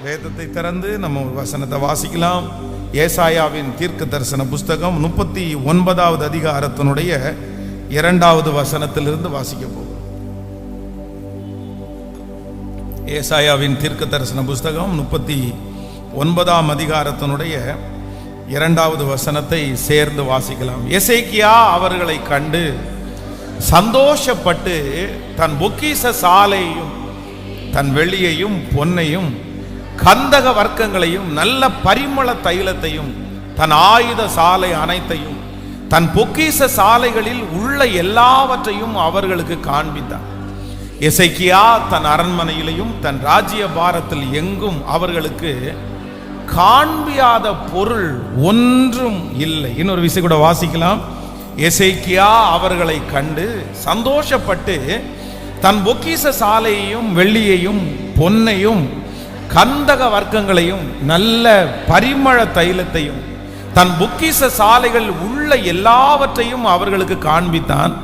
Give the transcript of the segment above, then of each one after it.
வேதத்தை திறந்து நம்ம ஒரு வசனத்தை வாசிக்கலாம். ஏசாயாவின் தீர்க்க தரிசன புஸ்தகம் 39வது அதிகாரத்தினுடைய 2வது வசனத்திலிருந்து வாசிக்க போகும். ஏசாயாவின் தீர்க்க தரிசன புஸ்தகம் 39ஆம் அதிகாரத்தினுடைய 2வது வசனத்தை சேர்ந்து வாசிக்கலாம். எசேக்கியா அவர்களை கண்டு சந்தோஷப்பட்டு தன் பொக்கிஷ சாலையையும் தன் வெள்ளியையும் பொன்னையும் கந்தக வர்க்கங்களையும் நல்ல பரிமள தைலத்தையும் தன் ஆயுத சாலை அனைத்தையும் தன் பொக்கிஷ சாலைகளில் உள்ள எல்லாவற்றையும் அவர்களுக்கு காண்பித்தார். எசேக்கியா தன் அரண்மனையிலையும் தன் ராஜ்ய பாரத்தில் எங்கும் அவர்களுக்கு காண்பியாத பொருள் ஒன்றும் இல்லை. இன்னொரு விஷயம் கூட வாசிக்கலாம். எசேக்கியா அவர்களை கண்டு சந்தோஷப்பட்டு தன் பொக்கிஷ சாலையையும் வெள்ளியையும் பொன்னையும் கந்தக வர்க்கங்களையும் நல்ல பரிமள தைலத்தையும் தன் பொக்கிஷ சாலைகள் உள்ள எல்லாவற்றையும் அவர்களுக்கு காண்பித்தான்.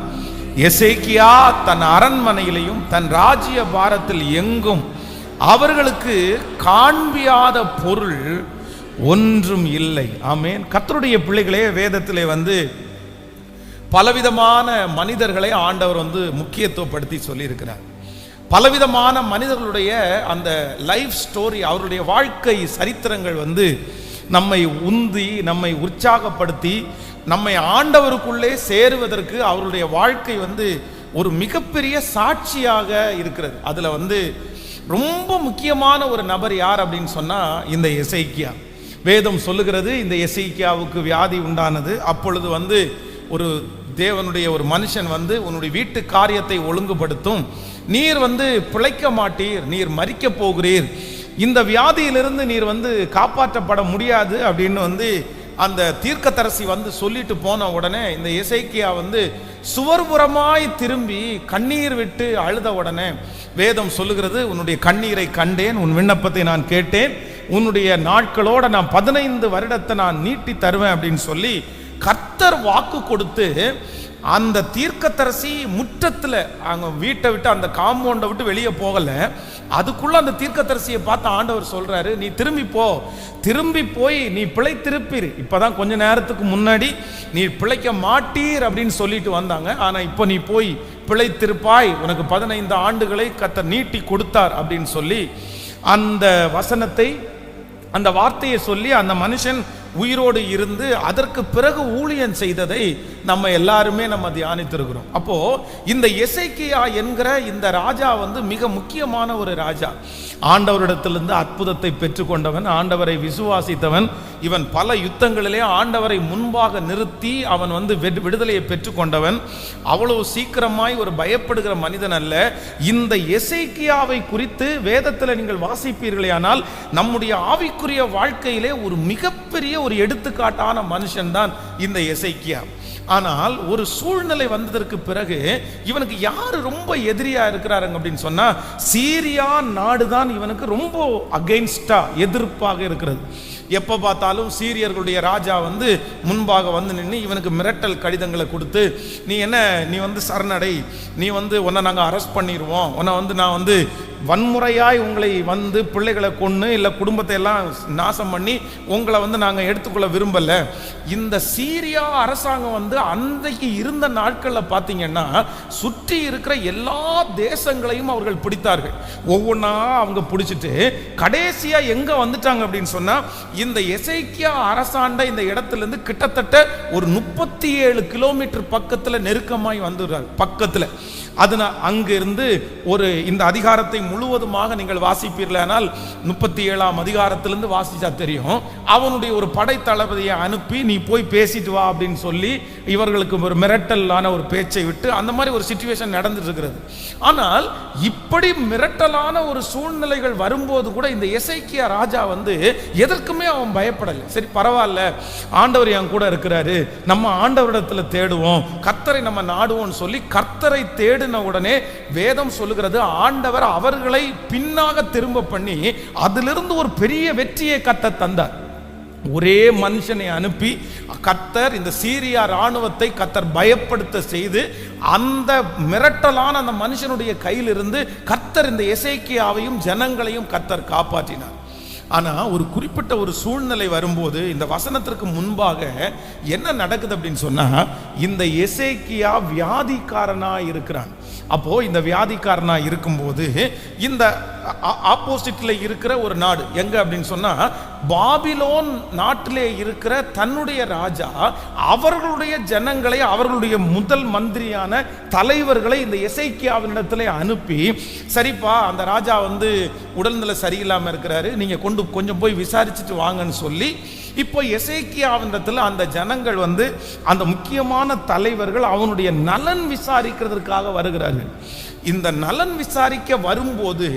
எசேக்கியா தன் அரண்மனையிலையும் தன் ராஜ்ய பாரத்தில் எங்கும் அவர்களுக்கு காண்பியாத பொருள் ஒன்றும் இல்லை. ஆமென். கர்த்தருடைய பிள்ளைகளே, வேதத்திலே பலவிதமான மனிதர்களை ஆண்டவர் முக்கியத்துவப்படுத்தி சொல்லியிருக்கிறார். பலவிதமான மனிதர்களுடைய அந்த லைஃப் ஸ்டோரி, அவருடைய வாழ்க்கை சரித்திரங்கள் நம்மை உந்தி, நம்மை உற்சாகப்படுத்தி, நம்மை ஆண்டவருக்குள்ளே சேருவதற்கு அவருடைய வாழ்க்கை ஒரு மிகப்பெரிய சாட்சியாக இருக்கிறது. அதுல ரொம்ப முக்கியமான ஒரு நபர் யார் அப்படின்னு சொன்னா இந்த எசேக்கியா. வேதம் சொல்லுகிறது, இந்த எசேக்கியாவுக்கு வியாதி உண்டானது. அப்பொழுது ஒரு தேவனுடைய ஒரு மனுஷன் உன்னுடைய வீட்டு காரியத்தை ஒழுங்குபடுத்தும், நீர் பிழைக்க மாட்டீர், நீர் மரிக்க போகிறீர், இந்த வியாதியிலிருந்து நீர் காப்பாற்றப்பட முடியாது அப்படின்னு அந்த தீர்க்கதரிசி சொல்லிட்டு போன உடனே இந்த எசேக்கியா சுவர்புறமாய் திரும்பி கண்ணீர் விட்டு அழுத உடனே வேதம் சொல்லுகிறது, உன்னுடைய கண்ணீரை கண்டேன், உன் விண்ணப்பத்தை நான் கேட்டேன், உன்னுடைய நாட்களோட நான் 15 வருடத்தை நான் நீட்டி தருவேன் அப்படின்னு சொல்லி கர்த்தர் வாக்கு கொடுத்து அந்த தீர்க்கதரிசி முற்றத்தில் அங்க வீட்டை விட்டு அந்த காம்பவுண்டை விட்டு வெளியே போகல. அதுக்குள்ள அந்த தீர்க்கதரிசியை பார்த்து ஆண்டவர் சொல்றாரு, நீ திரும்பி போய் நீ பிழைத்திருப்பீர். இப்பதான் கொஞ்ச நேரத்துக்கு முன்னாடி நீ பிழைக்க மாட்டீர் அப்படின்னு சொல்லிட்டு வந்தாங்க. ஆனா இப்போ நீ போய் பிழைத்திருப்பாய், உனக்கு 15 ஆண்டுகளை கர்த்தர் நீட்டி கொடுத்தார் அப்படின்னு சொல்லி அந்த வசனத்தை, அந்த வார்த்தையை சொல்லி அந்த மனுஷன் உயிரோடு இருந்து அதற்கு பிறகு ஊழியம் செய்ததை நம்ம எல்லாருமே தியானித்திருக்கிறோம். அப்போ இந்த எசேக்கியா என்கிற இந்த ராஜா மிக முக்கியமான ஒரு ராஜா. ஆண்டவரிடத்திலிருந்து அற்புதத்தை பெற்றுக்கொண்டவன், ஆண்டவரை விசுவாசித்தவன். இவன் பல யுத்தங்களிலே ஆண்டவரை முன்பாக நிறுத்தி அவன் விடுதலையை பெற்றுக்கொண்டவன். அவ்வளவு சீக்கிரமாய் ஒரு பயப்படுகிற மனிதன் அல்ல. இந்த எசேக்கியாவை குறித்து வேதத்தில் நீங்கள் வாசிப்பீர்களே ஆனால் நம்முடைய ஆவிக்குரிய வாழ்க்கையிலே ஒரு மிகப்பெரிய ஒரு எடுத்துக்காட்டான மனுஷன் தான் இந்த எசேக்கியா. ஆனால் ஒரு சூழ்நிலை வந்ததற்கு பிறகு இவனுக்கு யாரு ரொம்ப எதிரியா இருக்கிறாருங்க அப்படின்னு சொன்னா சீரியா நாடுதான் இவனுக்கு ரொம்ப அகைன்ஸ்டா, எதிர்ப்பாக இருக்கிறது. எப்ப பார்த்தாலும் சீரியர்களுடைய ராஜா முன்பாக நின்று இவனுக்கு மிரட்டல் கடிதங்களை கொடுத்து, நீ சரணடை, நீ உன்னை நாங்க அரெஸ்ட் பண்ணிடுவோம், உன்னை நான் வன்முறையாய் உங்களை பிள்ளைகளை கொன்று இல்லை குடும்பத்தை எல்லாம் நாசம் பண்ணி உங்களை நாங்கள் எடுத்துக்கொள்ள விரும்பல. இந்த சீரியா அரசாங்கம் அன்றைக்கு இருந்த நாட்களில் பார்த்தீங்கன்னா சுற்றி இருக்கிற எல்லா தேசங்களையும் அவர்கள் பிடித்தார்கள். ஒவ்வொன்றா அவங்க பிடிச்சிட்டு கடைசியா எங்க வந்துட்டாங்க அப்படின்னு சொன்னா இந்த எசேக்கியா அரசாண்ட இந்த இடத்துல கிட்டத்தட்ட ஒரு 37 கிலோமீட்டர் பக்கத்துல நெருக்கமாய் வந்துடுறாங்க. பக்கத்துல அங்கிருந்து ஒரு இந்த அதிகாரத்தை முழுவதுமாக நீங்கள் வாசிப்பீர்களானால் 37ஆம் அதிகாரத்திலிருந்து வாசிச்சா தெரியும். அவனுடைய ஒரு படை தளபதியை அனுப்பி நீ போய் பேசிட்டு வா அப்படின்னு சொல்லி இவர்களுக்கு ஒரு மிரட்டலான ஒரு பேச்சை விட்டு அந்த மாதிரி ஒரு சிச்சுவேஷன் நடந்துட்டு இருக்கிறது. ஆனால் இப்படி மிரட்டலான ஒரு சூழ்நிலைகள் வரும்போது கூட இந்த எசேக்கியா ராஜா எதற்குமே அவன் பயப்படலை. சரி பரவாயில்ல, ஆண்டவர் என் கூட இருக்கிறாரு, நம்ம ஆண்டவரிடத்துல தேடுவோம், கர்த்தரை நம்ம நாடுவோம் சொல்லி கர்த்தரை தேடு உடனே வேதம் சொல்லுகிறது, ஆண்டவர் அவர்களை பின்னாக திரும்ப பண்ணி அதிலிருந்து ஒரு பெரிய வெற்றியை கர்த்தர் தந்தார். ஒரே மனுஷனை அனுப்பி கர்த்தர் இந்த சீரியா ராணுவத்தை கர்த்தர் பயப்படுத்த செய்து அந்த மிரட்டலான அந்த மனுஷனுடைய கையிலிருந்து கர்த்தர் இந்த எசேக்கியாவையும் ஜனங்களையும் கர்த்தர் காப்பாற்றினார். ஆனா ஒரு குறிப்பிட்ட ஒரு சூழ்நிலை வரும்போது இந்த வசனத்திற்கு முன்பாக என்ன நடக்குது அப்படின்னு சொன்னா, இந்த எசேக்கியா வியாதிக்காரனா இருக்கிறான். அப்போ இந்த வியாதிக்காரனா இருக்கும்போது இந்த ஆப்போசிட்ல இருக்கிற ஒரு நாடு எங்க அப்படின்னு சொன்னா, பாபிலோன் நாட்டிலே இருக்கிற தன்னுடைய ராஜா அவர்களுடைய ஜனங்களை, அவர்களுடைய முதல் மந்திரியான தலைவர்களை இந்த எசேக்கியாவினிடத்திலே அனுப்பி, சரிப்பா அந்த ராஜா வந்து உடல்நிலை சரியில்லாம இருக்கிறாரு, நீங்க கொஞ்சம் போய் விசாரிச்சுட்டு வாங்கன்னு சொல்லி, இப்போ எசேக்கியாவினிடத்துல அந்த ஜனங்கள் வந்து அந்த முக்கியமான தலைவர்கள் அவனுடைய நலன் விசாரிக்கிறதுக்காக வருகிறார்கள். இந்த நலன் விசாரிக்க வரும்போது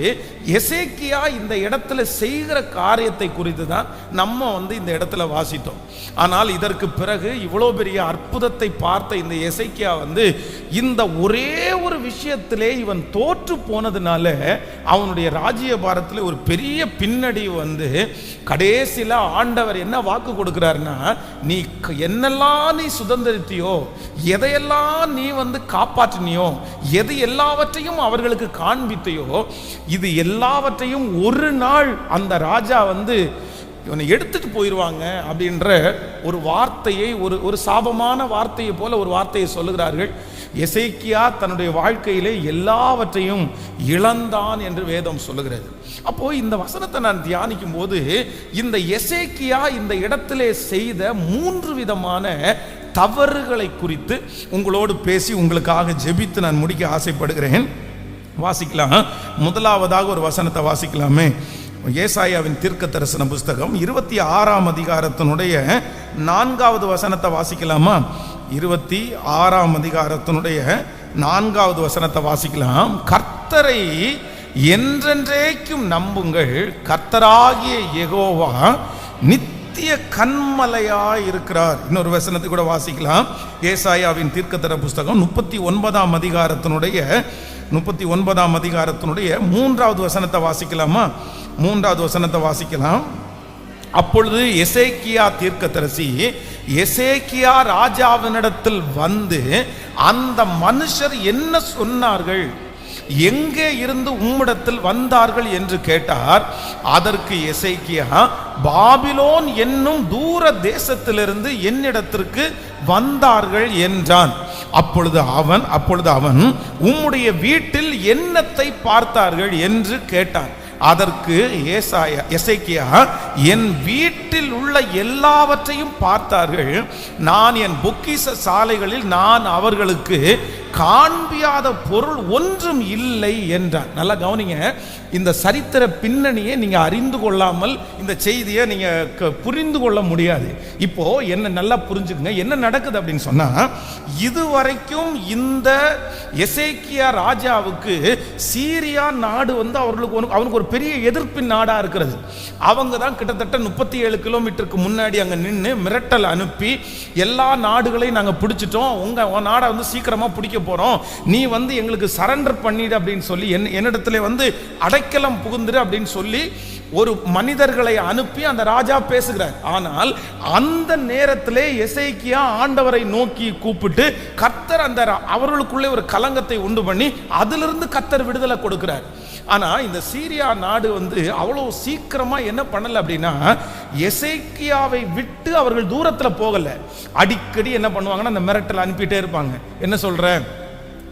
எசேக்கியா இந்த இடத்துல செய்கிற காரியத்தை குறித்து தான் நம்ம வந்து இந்த இடத்துல வாசித்தோம். ஆனால் இதற்கு பிறகு இவ்வளோ பெரிய அற்புதத்தை பார்த்த இந்த எசேக்கியா வந்து இந்த ஒரே ஒரு விஷயத்திலே இவன் தோற்று போனதுனால அவனுடைய ராஜ்யபாரத்தில் ஒரு பெரிய பின்னடைவு வந்து கடைசியில் ஆண்டவர் என்ன வாக்கு கொடுக்கிறாருன்னா, நீ என்னெல்லாம் நீ சுதந்திரித்தியோ, எதையெல்லாம் நீ வந்து காப்பாற்றினியோ, எது எல்லாவற்றையும் அவர்களுக்கு காண்பித்தையோ, இது எல்லாவற்றையும் ஒரு நாள் அந்த ராஜா வந்து இவனை எடுத்துட்டு போயிடுவாங்க அப்படின்ற ஒரு வார்த்தையை, ஒரு சாபமான வார்த்தையை போல ஒரு வார்த்தையை சொல்லுகிறார்கள். எசேக்கியா தன்னுடைய வாழ்க்கையிலே எல்லாவற்றையும் இழந்தான் என்று வேதம் சொல்லுகிறது. அப்போ இந்த வசனத்தை நான் தியானிக்கும் போது இந்த எசேக்கியா இந்த இடத்திலே செய்த 3 விதமான தவறுகளை குறித்து உங்களோடு பேசி உங்களுக்காக ஜெபித்து நான் முடிக்க ஆசைப்படுகிறேன். வாசிக்கலாம். முதலாவதாக ஒரு வசனத்தை வாசிக்கலாமே. ஏசாயாவின் தீர்க்கதரிசன புஸ்தகம் 26ஆம் அதிகாரத்தினுடைய 4வது வசனத்தை வாசிக்கலாமா? 26ஆம் அதிகாரத்தினுடைய 4வது வசனத்தை வாசிக்கலாம். கர்த்தரை என்றென்றைக்கும் நம்புங்கள், கர்த்தராகிய யெகோவா நித்திய கன்மலையாய் இருக்கிறார். இன்னொரு வசனத்தை கூட வாசிக்கலாம். ஏசாயாவின் தீர்க்கதரிசன புஸ்தகம் 39ஆம் அதிகாரத்தினுடைய 3வது வசனத்தை வாசிக்கலாமா? 3வது வசனத்தை வாசிக்கலாம். அப்பொழுது எசேக்கியா தீர்க்கதரிசி எசேக்கியா ராஜாவினிடத்தில் வந்து, அந்த மனுஷர் என்ன சொன்னார்கள், எங்கே இருந்து உம்மிடத்தில் வந்தார்கள் என்று கேட்டார். அதற்கு எசேக்கியா, பாபிலோன் என்னும் தூர தேசத்திலிருந்து என்னிடத்திற்கு வந்தார்கள் என்றான். அப்பொழுது அவன் உம்முடைய வீட்டில் என்னத்தை பார்த்தார்கள் என்று கேட்டான். அதற்கு எசேக்கியா, என் வீட்டில் உள்ள எல்லாவற்றையும் பார்த்தார்கள், நான் என் பொக்கிஷ சாலைகளில் நான் அவர்களுக்கு காண்பியாத பொருள் ஒன்றும் இல்லை என்றான். நல்லா கவனிங்க, இந்த சரித்திர பின்னணியை நீங்க அறிந்து கொள்ளாமல் இந்த செய்தியை நீங்க புரிந்து கொள்ள முடியாது. இப்போ என்ன நல்லா புரிஞ்சுக்கங்க, என்ன நடக்குது அப்படின்னு சொன்னா, இதுவரைக்கும் இந்த எசேக்கியா ராஜாவுக்கு சீரியா நாடு வந்து அவனுக்கு ஒரு பெரிய எதிர்ப்பின் நாடா இருக்கிறது. அவங்க தான் கிட்டத்தட்ட 37 கிலோமீட்டருக்கு முன்னாடி அங்க நின்று மிரட்டல் அனுப்பி, எல்லா நாடுகளையும் நாங்க பிடிச்சிட்டோம், உங்க நாடை வந்து சீக்கிரமா பிடிக்க போறோம், நீ வந்து எங்களுக்கு சரண்டர் பண்ணிடு அப்படின்னு சொல்லி என்னிடத்துல வந்து அடைக்கலம் புகுந்துரு அப்படின்னு சொல்லி ஒரு மனிதர்களை அனுப்பி அந்த ராஜா பேசுகிறார். ஆனால் அந்த நேரத்திலே எசேக்கியா ஆண்டவரை நோக்கி கூப்பிட்டு கர்த்தர் அந்த அவர்களுக்குள்ளே ஒரு கலங்கத்தை உண்டு பண்ணி அதிலிருந்து கர்த்தர் விடுதலை கொடுக்கிறார். ஆனா இந்த சீரியா நாடு வந்து அவ்வளவு சீக்கிரமா என்ன பண்ணல அப்படின்னா, எசேக்கியாவை விட்டு அவர்கள் தூரத்துல போகல. அடிக்கடி என்ன பண்ணுவாங்கன்னா, அந்த மிரட்டல் அனுப்பிட்டே இருப்பாங்க. என்ன சொல்ற,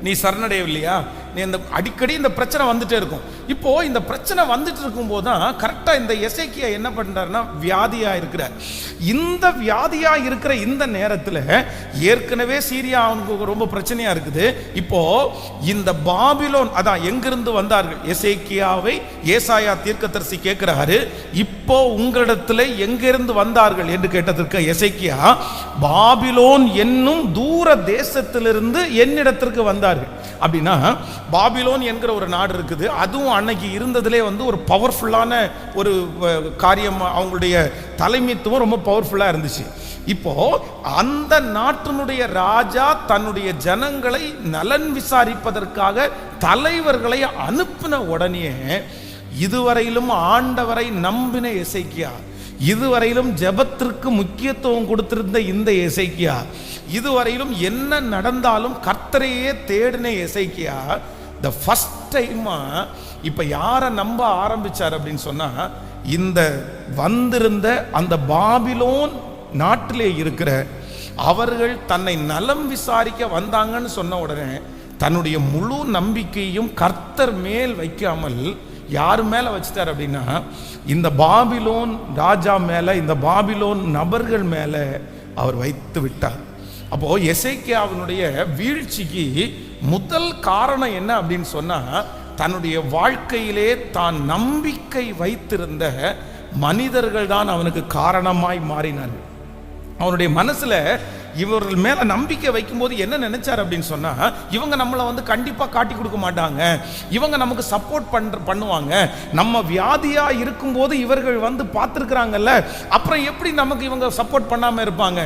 நீ சரணடையவில்லையா, நீ இந்த அடிக்கடி இந்த பிரச்சனை வந்துட்டே இருக்கும். இப்போ இந்த பிரச்சனை வந்துட்டு இருக்கும் போதுதான் கரெக்டா இந்த எசேக்கியா என்ன பண்றாருன்னா, வியாதியா இருக்கிறார். இந்த வியாதியா இருக்கிற இந்த நேரத்தில் ஏற்கனவே சீரியா அவனுக்கு ரொம்ப பிரச்சனையா இருக்குது. இப்போ இந்த பாபிலோன் அதான் எங்கிருந்து வந்தார்கள், எசேக்கியாவை ஏசாயா தீர்க்கதரிசி கேட்கிறாரு, இப்போ உங்களிடத்துல எங்கிருந்து வந்தார்கள் என்று கேட்டதற்கு எசேக்கியா, பாபிலோன் என்னும் தூர தேசத்திலிருந்து என்னிடத்திற்கு வந்தார்கள். அப்படின்னா பாபிலோன் என்கிற ஒரு நாடு இருக்குது, அதுவும் அன்னைக்கு இருந்ததுலே வந்து ஒரு பவர்ஃபுல்லான ஒரு காரியம், அவங்களுடைய தலைமைத்துவம் ரொம்ப பவர்ஃபுல்லா இருந்துச்சு. இப்போ அந்த நாட்டினுடைய ராஜா தன்னுடைய ஜனங்களை நலன் விசாரிப்பதற்காக தலைவர்களை அனுப்பின உடனே இதுவரையிலும் ஆண்டவரை நம்பின எசேக்கியா, இதுவரையிலும் ஜெபத்திற்கு முக்கியத்துவம் கொடுத்திருந்த இந்த எசேக்கியா, இதுவரையிலும் என்ன நடந்தாலும் கர்த்தரையே தேடின எசேக்கியா, த ஃபர்ஸ்ட் டைமா இப்ப யாரை நம்ப ஆரம்பிச்சார் அப்படின்னு சொன்னா, இந்த வந்திருந்த அந்த பாபிலோன் நாட்டிலே இருக்கிற அவர்கள் தன்னை நலம் விசாரிக்க வந்தாங்கன்னு சொன்ன உடனே தன்னுடைய முழு நம்பிக்கையும் கர்த்தர் மேல் வைக்காமல் யார் மேலே வச்சுட்டார் அப்படின்னா இந்த பாபிலோன் ராஜா மேலே, இந்த பாபிலோன் நபர்கள் மேலே அவர் வைத்து விட்டார். அப்போ எசேக்கியாவினுடைய வீழ்ச்சிக்கு முதல் காரணம் என்ன அப்படின்னு சொன்னா, தன்னுடைய வாழ்க்கையிலே தான் நம்பிக்கை வைத்திருந்த மனிதர்கள் தான் அவனுக்கு காரணமாய் மாறினார்கள். அவனுடைய மனசுல இவர்கள் மேல நம்பிக்கை வைக்கும்போது என்ன நினைச்சார் அப்படின்னு சொன்னா, இவங்க நம்மளை வந்து கண்டிப்பா காட்டி கொடுக்க மாட்டாங்க, இவங்க நமக்கு சப்போர்ட் பண்ணுவாங்க, நம்ம வியாதியா இருக்கும்போது இவர்கள் வந்து பார்த்துருக்குறாங்கல்ல, அப்புறம் எப்படி நமக்கு இவங்க சப்போர்ட் பண்ணாம இருப்பாங்க.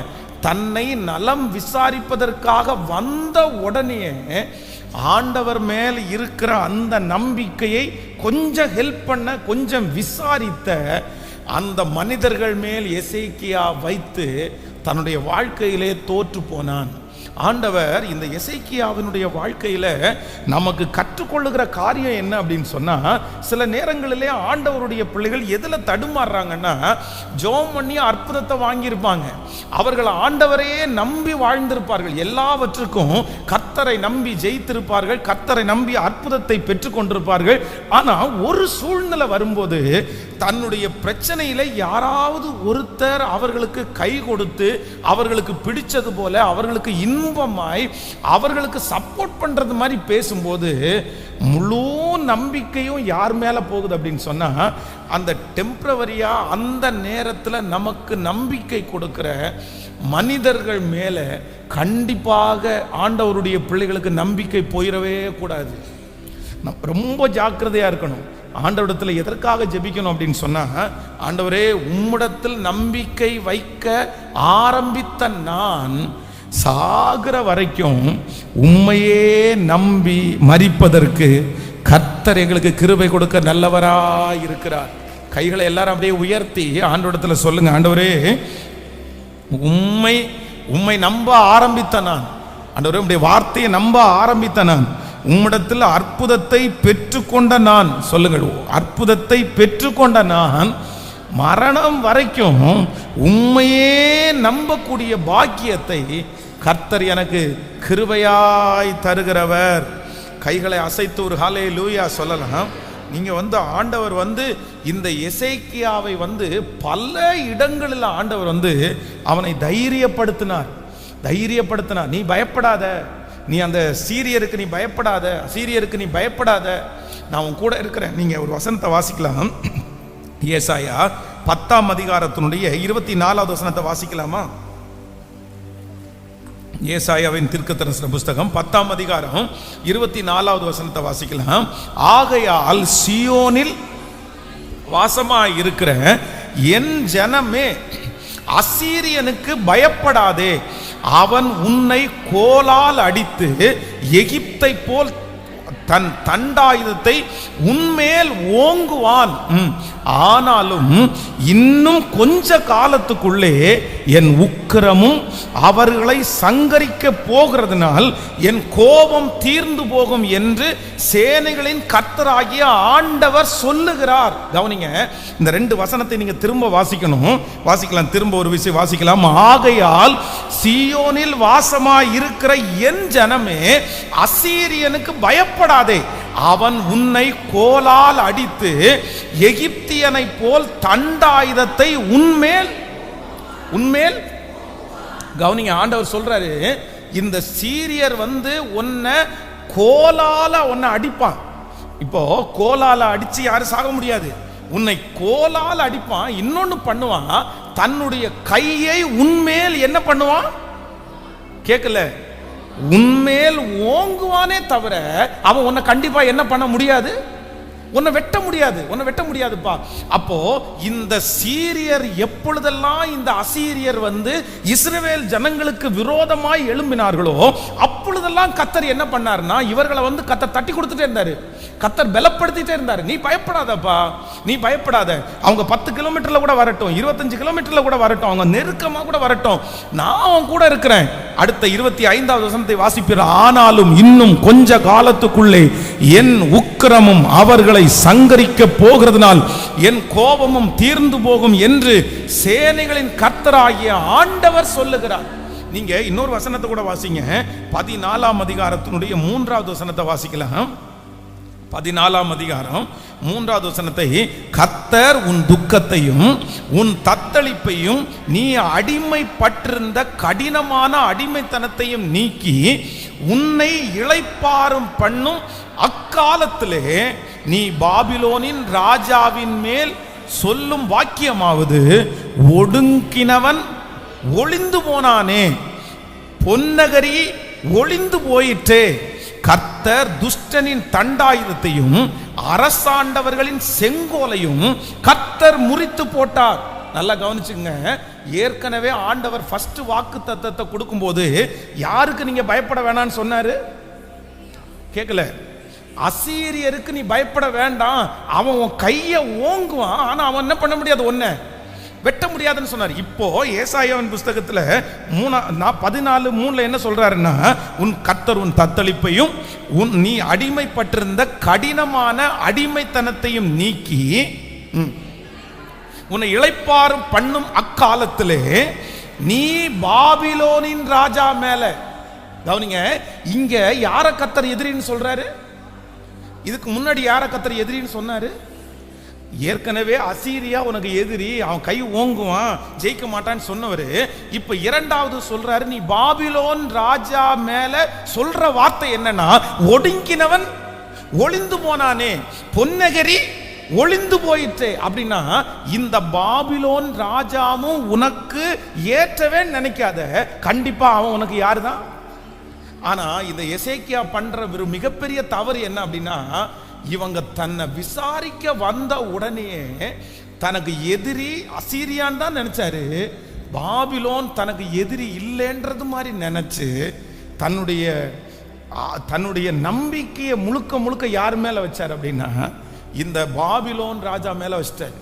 தன்னை நலம் விசாரிப்பதற்காக வந்த உடனே ஆண்டவர் மேல் இருக்கிற அந்த நம்பிக்கையை கொஞ்சம் ஹெல்ப் பண்ண, கொஞ்சம் விசாரித்த அந்த மனிதர்கள் மேல் எசேக்கியா வைத்து தன்னுடைய வாழ்க்கையிலே தோற்று போனான். ஆண்டவர் இந்த எசேக்கியாவினுடைய வாழ்க்கையில நமக்கு கற்றுக்கொள்ளுகிற காரியம் என்ன அப்படின்னு சொன்னா, சில நேரங்களிலே ஆண்டவருடைய பிள்ளைகள் எதுல தடுமாறுறாங்கன்னா, ஜெபம் பண்ணி அற்புதத்தை வாங்கியிருப்பாங்க, அவர்கள் ஆண்டவரையே நம்பி வாழ்ந்திருப்பார்கள், எல்லாவற்றுக்கும் கர்த்தரை நம்பி ஜெயித்திருப்பார்கள், கர்த்தரை நம்பி அற்புதத்தை பெற்றுக் கொண்டிருப்பார்கள். ஆனா ஒரு சூழ்நிலை வரும்போது தன்னுடைய பிரச்சனையில யாராவது ஒருத்தர் அவர்களுக்கு கை கொடுத்து அவர்களுக்கு பிடிச்சது போல அவர்களுக்கு இன்பமாய் அவர்களுக்கு சப்போர்ட் பண்றது மாதிரி பேசும்போது முழு நம்பிக்கையும் யார் மேல போகுது அப்படின்னு சொன்னா, அந்த டெம்பரவரியா அந்த நேரத்தில் நமக்கு நம்பிக்கை கொடுக்கிற மனிதர்கள் மேல கண்டிப்பாக ஆண்டவருடைய பிள்ளைகளுக்கு நம்பிக்கை போயிடவே கூடாது. ரொம்ப ஜாக்கிரதையா இருக்கணும். ஆண்டவரிடத்தில் எதற்காக ஜெபிக்கணும் அப்படின்னு சொன்னா, ஆண்டவரே உம்மிடத்தில் நம்பிக்கை வைக்க ஆரம்பித்த நான் சாகிற வரைக்கும் உம்மையே நம்பி மரிப்பதற்கு கர்த்தர் எங்களுக்கு கிருபை கொடுக்க நல்லவராய் இருக்கிறார். கைகளை எல்லாரும் அப்படியே உயர்த்தி ஆண்டவரிடத்தில் சொல்லுங்க, ஆண்டவரே உம்மை நம்ப ஆரம்பித்த நான், ஆண்டவரே உம்முடைய வார்த்தையை நம்ப ஆரம்பித்த நான், உம்மிடத்தில் அற்புதத்தை பெற்றுக்கொண்ட நான், சொல்லுங்கள், அற்புதத்தை பெற்றுக்கொண்ட நான் மரணம் வரைக்கும் உண்மையே நம்பக்கூடிய பாக்கியத்தை கர்த்தர் எனக்கு கிருபையாய் தருகிறவர். கைகளை அசைத்து ஒரு ஹல்லேலூயா சொல்லலாம். நீங்க வந்து ஆண்டவர் வந்து இந்த எசேக்கியாவை வந்து பல இடங்களில் ஆண்டவர் வந்து அவனை தைரியப்படுத்தினார். நீ பயப்படாத, நீ அந்த சீரியருக்கு நீ பயப்படாத, சீரியருக்கு நீ பயப்படாத, நான் உன் கூட இருக்கிறேன். நீங்க ஒரு வசனத்தை வாசிக்கலாம். ஏசாயா 10ஆம் அதிகாரத்தினுடைய 24வது வசனத்தை வாசிக்கலாமா? ஏசாயாவின் தீர்க்கதரிசன புஸ்தகம் 10ஆம் அதிகாரம் 24வது வசனத்தை வாசிக்கலாம். ஆகையால் சீயோனில் வாசமாய் இருக்கிற என் ஜனமே, அசீரியனுக்கு பயப்படாதே, அவன் உன்னை கோலால் அடித்து எகிப்தை போல் தன் தண்டாயுதத்தை உன்மேல் ஓங்குவான். ஆனாலும் இன்னும் கொஞ்ச காலத்துக்குள்ளே என் உக்கிரமும் அவர்களை சங்கரிக்க போகிறதுனால் என் கோபம் தீர்ந்து போகும் என்று சேனைகளின் கர்த்தராகிய ஆண்டவர் சொல்லுகிறார். கவனிங்க, இந்த 2 வசனத்தை நீங்க திரும்ப வாசிக்கலாம். திரும்ப ஒரு விஷயம் வாசிக்கலாம். ஆகையால் சீயோனில் வாசமாய் இருக்கிற என் ஜனமே, அசீரியனுக்கு பயப்படாதே, அவன் உன்னை கோலால் அடித்து எகிப்தியனை போல் தண்டாயுதத்தை உன்மேல் கவனிங்க, ஆண்டவர் சொல்றாரு, இந்த சீரியர் வந்து உன்னை கோலால உன்னை அடிப்பான். இப்போ கோலால அடிச்சு யாரும் சாக முடியாது, உன்னை கோலால் அடிப்பான். இன்னொன்னு பண்ணுவான், தன்னுடைய கையை உன்மேல் என்ன பண்ணுவான்? கேட்கல, உன்மேல் ஓங்குவானே தவிர அவன் உன்னை கண்டிப்பா என்ன பண்ண முடியாது? உன்னை வெட்ட முடியாதுப்பா. அப்போ இந்த சீரியர் எப்பொழுதெல்லாம் இந்த அசீரியர் வந்து இஸ்ரவேல் ஜனங்களுக்கு விரோதமாய் எழும்பினார்களோ அப்பொழுதெல்லாம் கர்த்தர் என்ன பண்ணாருன்னா இவர்களை வந்து கர்த்தர் தட்டி கொடுத்துட்டே இருந்தாரு, கர்த்தர் பலப்படுத்திட்டே இருந்தாரு. நீ பயப்படாதப்பா, நீ பயப்படாத. அவங்க 10 கிலோமீட்டர்ல கூட வரட்டும், 25 கிலோமீட்டர்ல கூட வரட்டும், அவங்க நெருக்கமா கூட வரட்டும், நான் அவன் கூட இருக்கிறேன். அடுத்த 25வது வசனத்தை வாசிப்பீர். ஆனாலும் இன்னும் கொஞ்ச காலத்துக்குள்ளே என் உக்கிரமும் அவர்களை சங்கரிக்க போகிறதுனால் என் கோபமும் தீர்ந்து போகும் என்று சேனைகளின் கர்த்தராகிய ஆண்டவர் சொல்லுகிறார். நீங்க இன்னொரு வசனத்தை கூட வாசிங்க, 14ஆம் அதிகாரத்தினுடைய 3வது வசனத்தை வாசிக்கலாம். 14ஆம் அதிகாரம் 3வது வசனத்தை, கர்த்தர் உன் துக்கத்தையும் உன் தத்தளிப்பையும் நீ அடிமைப்பட்டிருந்த கடினமான அடிமைத்தனத்தையும் நீக்கி உன்னை இளைப்பாறும் பண்ணும் அக்காலத்திலே நீ பாபிலோனின் ராஜாவின் மேல் சொல்லும் வாக்கியமாவது, ஒடுங்கினவன் ஒளிந்து போனானே, பொன்னகரி ஒளிந்து போயிற்றே, கர்த்தர் துஷ்டனின் தண்டாயுதத்தையும் அரசாண்டவர்களின் செங்கோலையும் கர்த்தர் முறித்து போட்டார். நல்லா கவனிச்சுங்க, ஏற்கனவே ஆண்டவர் ஃபர்ஸ்ட் வாக்கு தத்தத்தை கொடுக்கும்போது யாருக்கு நீங்க பயப்பட வேணாம்னு சொன்னாரு? கேட்கல. அசீரியருக்கு நீ பயப்பட வேண்டாம், அவன் உன் கையை ஓங்குவான், ஆனா அவன் என்ன பண்ண முடியாது, ஒன்ன வெட்ட முடியாதுன்னு சொன்னார். இப்போ ஏசாயாவின் புஸ்தகத்துல 14:3 என்ன சொல்றாருன்னா, உன் கர்த்தர் உன் தத்தளிப்பையும் நீ அடிமைப்பட்டிருந்த கடினமான அடிமைத்தனத்தையும் நீக்கி உன்னை இளைப்பாறும் பண்ணும் அக்காலத்திலே நீ பாபிலோனின் ராஜா மேல. கவனிங்க, இங்க யார கர்த்தர் எதிரின்னு சொல்றாரு? இதுக்கு முன்னாடி யார கர்த்தர் எதிரின்னு சொன்னாரு? ஏற்கனவே அசீரியா உனக்கு எதிரி, அவன் கை ஓங்குவான், ஜெயிக்க மாட்டான்னு சொன்னவரு இப்ப இரண்டாவது சொல்றாரு, நீ பாபிலோன் ராஜா மேல சொல்ற வார்த்தை என்னன்னா, ஒடுங்கினவன் ஒளிந்து போனானே, பொன்னகரி ஒளிந்து போயிற்று. அப்படின்னா இந்த பாபிலோன் ராஜாவும் உனக்கு ஏற்றவே நினைக்காத, கண்டிப்பா அவன் உனக்கு யாருதான். ஆனா இந்த எசேக்கியா பண்ற ஒரு மிகப்பெரிய தவறு என்ன அப்படின்னா, இவங்க தன்னை விசாரிக்க வந்த உடனே தனக்கு எதிரி அசீரியான் தான் நினைச்சாரு, பாபிலோன் தனக்கு எதிரி இல்லைன்றது மாதிரி நினைச்சு தன்னுடைய நம்பிக்கையை முழுக்க முழுக்க யார் மேல வச்சார் அப்படின்னா, இந்த பாபிலோன் ராஜா மேல வச்சிட்டார்.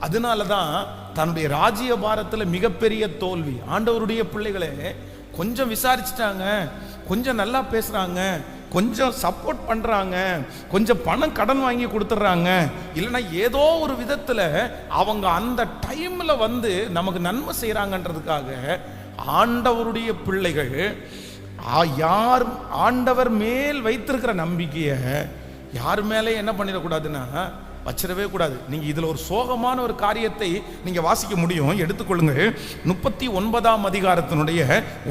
அதனாலதான் தன்னுடைய ராஜ்ய பாரத்தில் மிகப்பெரிய தோல்வி. ஆண்டவருடைய பிள்ளைகளே கொஞ்சம் விசாரிச்சுட்டாங்க, கொஞ்சம் நல்லா பேசுறாங்க, கொஞ்சம் சப்போர்ட் பண்றாங்க, கொஞ்சம் பணம் கடன் வாங்கி கொடுத்துட்றாங்க, இல்லைன்னா ஏதோ ஒரு விதத்துல அவங்க அந்த டைம்ல வந்து நமக்கு நன்மை செய்யறாங்கன்றதுக்காக ஆண்டவருடைய பிள்ளைகள் யார் ஆண்டவர் மேல் வைத்திருக்கிற நம்பிக்கையை யார் மேலே என்ன பண்ணிடக்கூடாதுன்னா வச்சிடவே கூடாது. நீங்க இதுல ஒரு சோகமான ஒரு காரியத்தை நீங்க வாசிக்க முடியும். எடுத்துக்கொள்ளுங்கள், 39ஆம் அதிகாரத்தினுடைய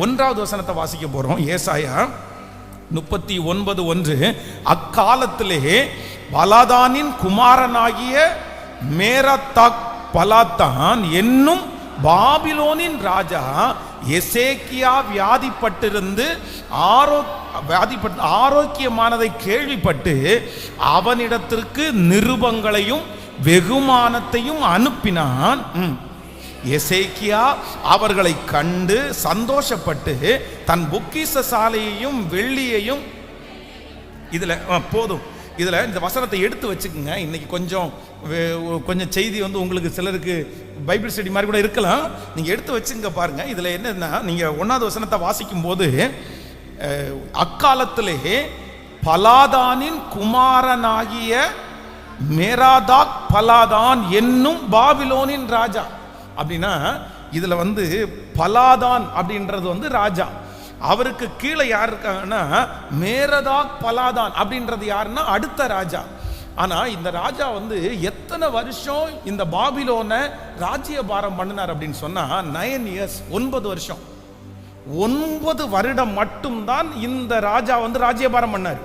1வது வசனத்தை வாசிக்க போறோம். ஏசாயா 39:1, அக்காலத்திலே பலாதானின் குமாரனாகிய மேரதாக் பலாத்தான் என்னும் பாபிலோனின் ராஜா எசேக்கியா வியாதிப்பட்டிருந்து ஆரோக்கியமானதை கேள்விப்பட்டு அவனிடத்திற்கு நிருபங்களையும் வெகுமானத்தையும் அனுப்பினான். எசேக்கியா அவர்களை கண்டு சந்தோஷப்பட்டு தன் பொக்கிஷ சாலையையும் வெள்ளியையும், இதுல போதும், இதுல இந்த வசனத்தை எடுத்து வச்சுக்கோங்க. இன்னைக்கு கொஞ்சம் செய்தி வந்து உங்களுக்கு சிலருக்கு பைபிள் ஸ்டடி மாதிரி கூட இருக்கலாம், நீங்க எடுத்து வச்சுங்க. பாருங்க, இதுல என்னன்னா, நீங்க 1வது வசனத்தை வாசிக்கும் போது, அக்காலத்திலே பலாதானின் குமாரனாகிய மேராதாக் பலாதான் என்னும் பாபிலோனின் ராஜா. அப்படின்னா இதுல வந்து பலாதான் அப்படின்றது வந்து ராஜா, அவருக்கு கீழே யார் இருக்காங்கன்னா மேரதாக் பலாதான் அப்படின்றது யாருன்னா அடுத்த ராஜா. ஆனா இந்த ராஜா வந்து எத்தனை வருஷம் இந்த பாபிலோனை ராஜ்யபாரம் பண்ணினார் அப்படின்னு சொன்னா 9 இயர்ஸ், 9 வருஷம், 9 வருடம் மட்டும்தான் இந்த ராஜா வந்து ராஜ்யபாரம் பண்ணார்.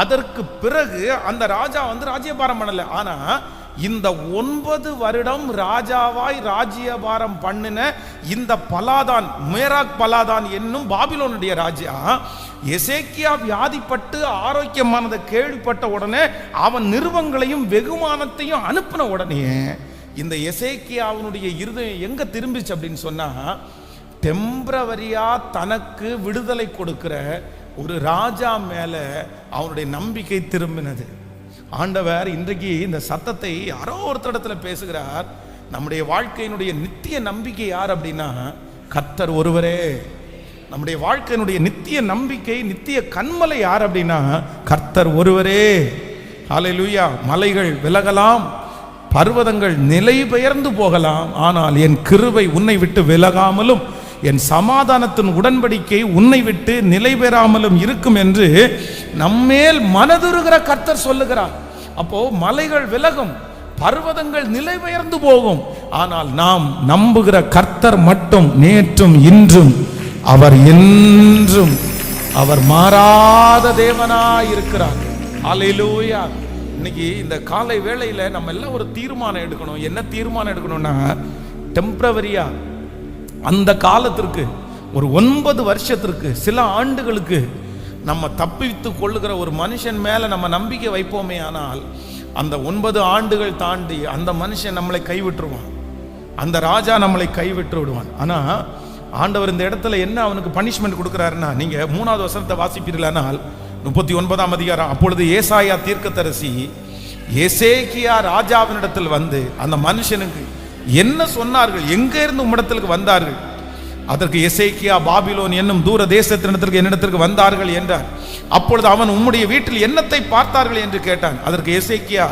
அதற்கு பிறகு அந்த ராஜா வந்து ராஜ்யபாரம் பண்ணல. ஆனா இந்த 9 வருடம் ராஜாவாய் ராஜ்யபாரம் பண்ணின இந்த பலாதான், மேராக் பலாதான் என்னும் பாபிலோனுடைய ராஜா எசேக்கியா வியாதிப்பட்டு ஆரோக்கியமானதை கேள்விப்பட்ட உடனே அவன் நிருபங்களையும் வெகுமானத்தையும் அனுப்பின உடனே இந்த எசேக்கியாவுடைய இருதயம் எங்க திரும்பிச்சு அப்படின்னு சொன்னா, டெம்பரவரியா தனக்கு விடுதலை கொடுக்கிற ஒரு ராஜா மேல அவனுடைய நம்பிக்கை திரும்பினது. ஆண்டவர் இன்றைக்கு இந்த சத்தத்தை யாரோ ஒருத்தரிடத்துல பேசுகிறார். நம்முடைய வாழ்க்கையினுடைய நித்திய நம்பிக்கை யார் அப்படின்னா கர்த்தர் ஒருவரே. நம்முடைய வாழ்க்கையினுடைய நித்திய நம்பிக்கை, நித்திய கன்மலை யார் அப்படின்னா கர்த்தர் ஒருவரே. ஹல்லேலூயா. மலைகள் விலகலாம், பர்வதங்கள் நிலை பெயர்ந்து போகலாம், ஆனால் என் கிருபை உன்னை விட்டு விலகாமலும் என் சமாதானத்தின் உடன்படிக்கை உன்னை விட்டு நிலை பெறாமலும் இருக்கும் என்று நம்மேல் மனதுருகிற கர்த்தர் சொல்லுகிறார். அப்போ மலைகள் விலகும், பர்வதங்கள் நிலை பெயர்ந்து போகும், ஆனால் நாம் நம்புகிற கர்த்தர் மட்டும் நேற்றும் இன்றும் அவர் என்றும் அவர் மாறாத தேவனாய் இருக்கிறார். ஹல்லேலூயா. இன்னைக்கு இந்த காலை வேளையில நம்ம எல்லாம் ஒரு தீர்மானம் எடுக்கணும். என்ன தீர்மானம் எடுக்கணும்னா, டெம்பரவரியா அந்த காலத்திற்கு ஒரு 9 வருஷத்திற்கு சில ஆண்டுகளுக்கு நம்ம தப்பித்து கொள்ளுகிற ஒரு மனுஷன் மேல நம்ம நம்பிக்கை வைப்போமே, ஆனால் அந்த 9 ஆண்டுகள் தாண்டி அந்த மனுஷன் நம்மளை கைவிட்டுருவான், அந்த ராஜா நம்மளை கைவிட்டு விடுவான். ஆனா ஆண்டவர் இந்த இடத்துல என்ன அவனுக்கு பனிஷ்மெண்ட் கொடுக்கிறாருன்னா, நீங்க 3வது வசனத்தை வாசிப்பீர்களானால் 39ஆம் அதிகாரம். அப்பொழுது ஏசாயா தீர்க்கதரிசி எசேக்கியா ராஜாவினிடத்தில் வந்து அந்த மனுஷனுக்கு என்ன சொன்னார்கள், எங்க இருந்து உம்மிடத்திற்கு வந்தார்கள்? அதற்கு எசேக்கியா பாபிலோன் என்னும் தூர தேசத்தினிடத்திற்கு என்னிடத்திற்கு வந்தார்கள் என்றார். அப்பொழுது அவன் உம்முடைய வீட்டில் என்னத்தை பார்த்தார்கள் என்று கேட்டான். அதற்கு எசேக்கியா,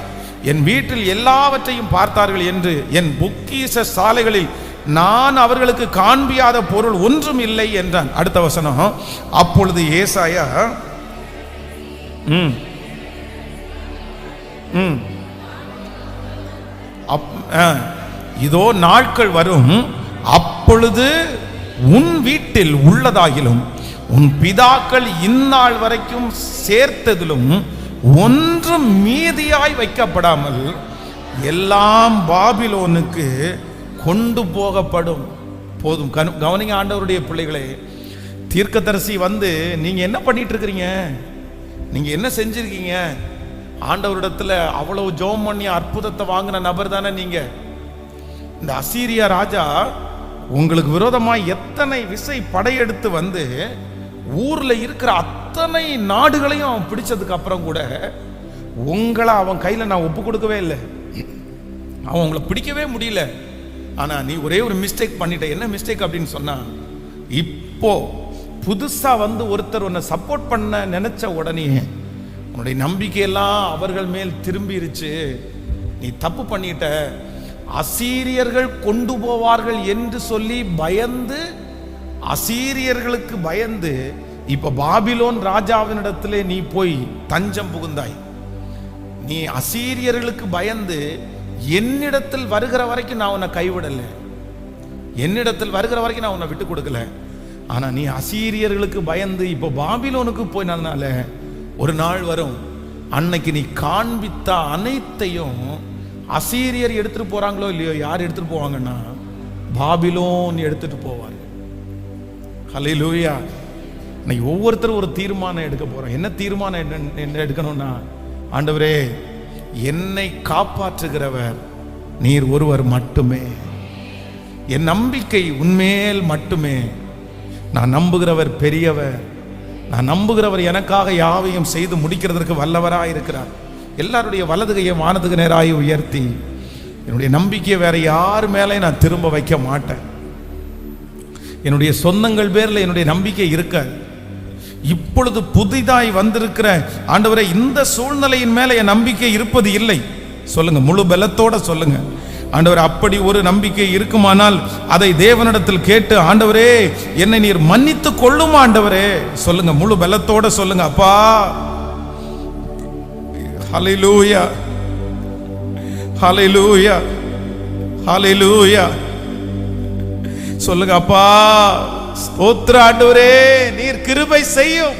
என் வீட்டில் எல்லாவற்றையும் பார்த்தார்கள் என்று, என் பொக்கிஷ சாலைகளில் நான் அவர்களுக்கு காண்பியாத பொருள் ஒன்றும் இல்லை என்றான். அடுத்த வசனம். அப்பொழுது ஏசாயா இதோ நாட்கள் வரும், அப்பொழுது உன் வீட்டில் உள்ளதாகிலும் உன் பிதாக்கள் இந்நாள் வரைக்கும் சேர்த்ததிலும் ஒன்றும் மீதியாய் வைக்கப்படாமல் எல்லாம் பாபிலோனுக்கு கொண்டு போகப்படும். போதும். கவனிங்க ஆண்டவருடைய பிள்ளைகளே, தீர்க்கதரிசி வந்து நீங்க என்ன பண்ணிட்டு இருக்கிறீங்க, நீங்க என்ன செஞ்சிருக்கீங்க? ஆண்டவரிடத்துல அவ்வளவு ஜெபம் பண்ணி அற்புதத்தை வாங்கின நபர் தானே நீங்க. இந்த அசீரியா ராஜா உங்களுக்கு விரோதமாய் எத்தனை விசை படையெடுத்து வந்து ஊர்ல இருக்கிற அத்தனை நாடுகளையும் அவன் பிடிச்சதுக்கு அப்புறம் கூட உங்களை அவன் கையில நான் ஒப்பு கொடுக்கவே இல்லை. அவன் உங்களை பிடிக்கவே முடியல. ஆனா நீ ஒரே ஒரு மிஸ்டேக் பண்ணிட்ட. என்ன மிஸ்டேக் அப்படின்னு சொன்னா, இப்போ புதுசா வந்து ஒருத்தர் உன்னை சப்போர்ட் பண்ண நினைச்ச உடனே உன்னுடைய நம்பிக்கையெல்லாம் அவர்கள் மேல் திரும்பிருச்சு. நீ தப்பு பண்ணிட்ட. அசீரியர்கள் கொண்டு போவார்கள் என்று சொல்லி பயந்து, அசீரியர்களுக்கு பயந்து இப்ப பாபிலோன் ராஜாவினிடத்திலே நீ போய் தஞ்சம் புகுந்தாய். நீ அசீரியர்களுக்கு பயந்து என்னிடத்தில் வருகிற வரைக்கும் நான் உன்னை கைவிடல, என்னிடத்தில் வருகிற வரைக்கும் நான் உன்னை விட்டு கொடுக்கல. ஆனா நீ அசீரியர்களுக்கு பயந்து இப்ப பாபிலோனுக்கு போயினால ஒரு நாள் வரும், அன்னைக்கு நீ காண்பித்த அனைத்தையும் அசீரியர் எடுத்துட்டு போறாங்களோ இல்லையோ, யார் எடுத்துட்டு போவாங்கன்னா பாபிலோன் எடுத்துட்டு போவார். ஹல்லேலூயா. இன்னைக்கு ஒவ்வொருத்தரும் ஒரு தீர்மானம் எடுக்க போறோம். என்ன தீர்மானம் என்ன எடுக்கணும்னா, ஆண்டவரே என்னை காப்பாற்றுகிறவர் நீர் ஒருவர் மட்டுமே, என் நம்பிக்கை உன்மேல் மட்டுமே. நான் நம்புகிறவர் பெரியவர், நான் நம்புகிறவர் எனக்காக யாவையும் செய்து முடிக்கிறதற்கு வல்லவராய் இருக்கிறார். எல்லாருடைய வலது கையை வானத்துக்கு நேராய் உயர்த்தி என்னுடைய நம்பிக்கையை வேற யார் மேலே நான் திரும்ப வைக்க மாட்டேன். என்னுடைய சொந்தங்கள் பேர்ல என்னுடைய நம்பிக்கை இருக்க. இப்பொழுது புதிதாய் வந்திருக்கிற ஆண்டவரே, இந்த சூழ்நிலையின் மேல என் நம்பிக்கை இருப்பது இல்லை சொல்லுங்க, முழு பலத்தோட சொல்லுங்க. ஆண்டவரே, அப்படி ஒரு நம்பிக்கை இருக்குமானால் அதை தேவனிடத்தில் கேட்டு, ஆண்டவரே என்னை நீர் மன்னித்து கொள்ளும் ஆண்டவரே சொல்லுங்க, முழு பலத்தோட சொல்லுங்க. அப்பா, ஹல்லேலூயா, ஹல்லேலூயா, ஹல்லேலூயா சொல்லுங்க. அப்பா ஸ்தோத்திர ஆண்டவரே, நீர் கிருபை செய்யும்,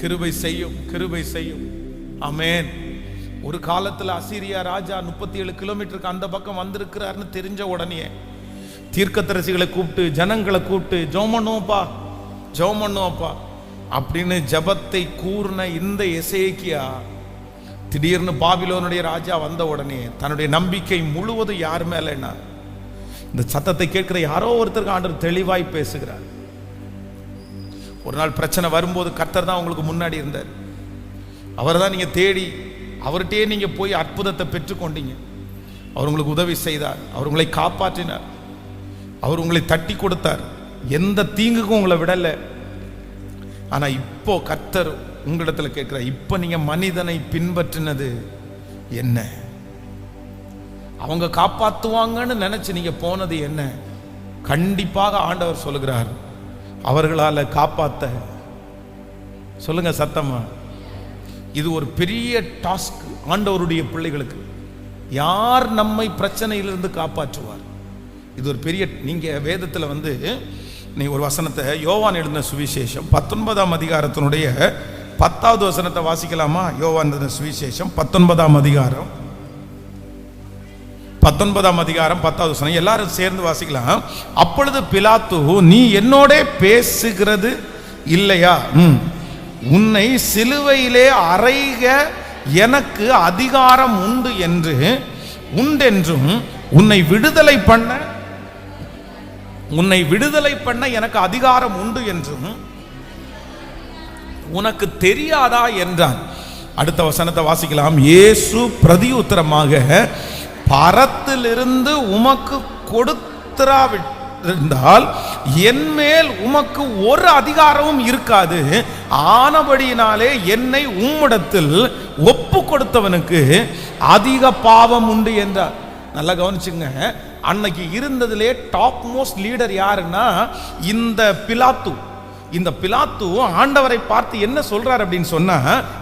கிருபை செய்யும், கிருபை செய்யும். ஆமென். ஒரு காலத்துல அசீரியா ராஜா 37 கிலோமீட்டருக்கு அந்த பக்கம் வந்திருக்கிறார்னு தெரிஞ்ச உடனே தீர்க்கதரிசிகளை கூப்பிட்டு, ஜனங்களை கூப்பிட்டு, ஜெபம் பண்ணுவோம்ப்பா, ஜெபம் பண்ணுவோம்ப்பா அப்படின்னு ஜபத்தை கூர்ன இந்த எசேக்கியா திடீர்னு பாபிலோனுடைய ராஜா வந்த உடனே தன்னுடைய நம்பிக்கை முழுவதும் யார் மேலன்னா, இந்த சத்தத்தை கேட்கிற யாரோ ஒருத்தருக்கு ஆண்டவர் தெளிவாய் பேசுகிறார். ஒரு நாள் பிரச்சனை வரும்போது கர்த்தர் தான் உங்களுக்கு முன்னாடி இருந்தார். அவரை தான் நீங்க தேடி அவர்கிட்டயே நீங்க போய் அற்புதத்தை பெற்றுக்கொண்டீங்க. அவர் உங்களுக்கு உதவி செய்தார், அவர் உங்களை காப்பாற்றினார், அவர் உங்களை தட்டி கொடுத்தார், எந்த தீங்குக்கும் உங்களை விடல. ஆனா இப்போ கர்த்தர் உங்களிடத்துல கேட்கிறார், இப்ப நீங்க மனிதனை பின்பற்றினது என்ன? அவங்க காப்பாத்துவாங்கன்னு நினைச்சு நீங்க போனது என்ன? கண்டிப்பாக ஆண்டவர் சொல்லுகிறார், அவர்களால காப்பாத்த. சொல்லுங்க சத்தமா. இது ஒரு பெரிய டாஸ்க் ஆண்டவருடைய பிள்ளைகளுக்கு. யார் நம்மை பிரச்சனையிலிருந்து காப்பாற்றுவார்? இது ஒரு பெரிய. நீங்க வேதத்துல நீ ஒரு வசனத்தை, யோவான் எழுதின சுவிசேஷம் 19ஆம் அதிகாரத்தினுடைய 10வது வசனத்தை வாசிக்கலாமா? யோவான் எழுதின சுவிசேஷம் 19ஆம் அதிகாரம் 10வது வசனம், எல்லாரும் சேர்ந்து வாசிக்கலாம். அப்பொழுது பிலாத்து, நீ என்னோட பேசுகிறது இல்லையா? உன்னை சிலுவையிலே அறைக எனக்கு அதிகாரம் உண்டென்றும் உன்னை விடுதலை பண்ண எனக்கு அதிகாரம் உண்டு என்றும் உனக்கு தெரியாதா என்றான். அடுத்த வசனத்தை வாசிக்கலாம். இயேசு பிரதியுத்தரமாக, பரத்திலிருந்து உமக்கு கொடுத்திராவிட்டால் என் மேல் உமக்கு ஒரு அதிகாரமும் இருக்காது. ஆனபடியினாலே என்னை உம்மிடத்தில் ஒப்பு கொடுத்தவனுக்கு அதிக பாவம் உண்டு என்றார். நல்லா கவனிச்சுங்க. அன்னைக்கு இருந்ததிலே டாப் மோஸ்ட் லீடர் யாருன்னா இந்த பிலாத்து. இந்த பிலாத்து ஆண்டவரை பார்த்து என்ன சொல்றாரு அப்படின்னு சொன்னா,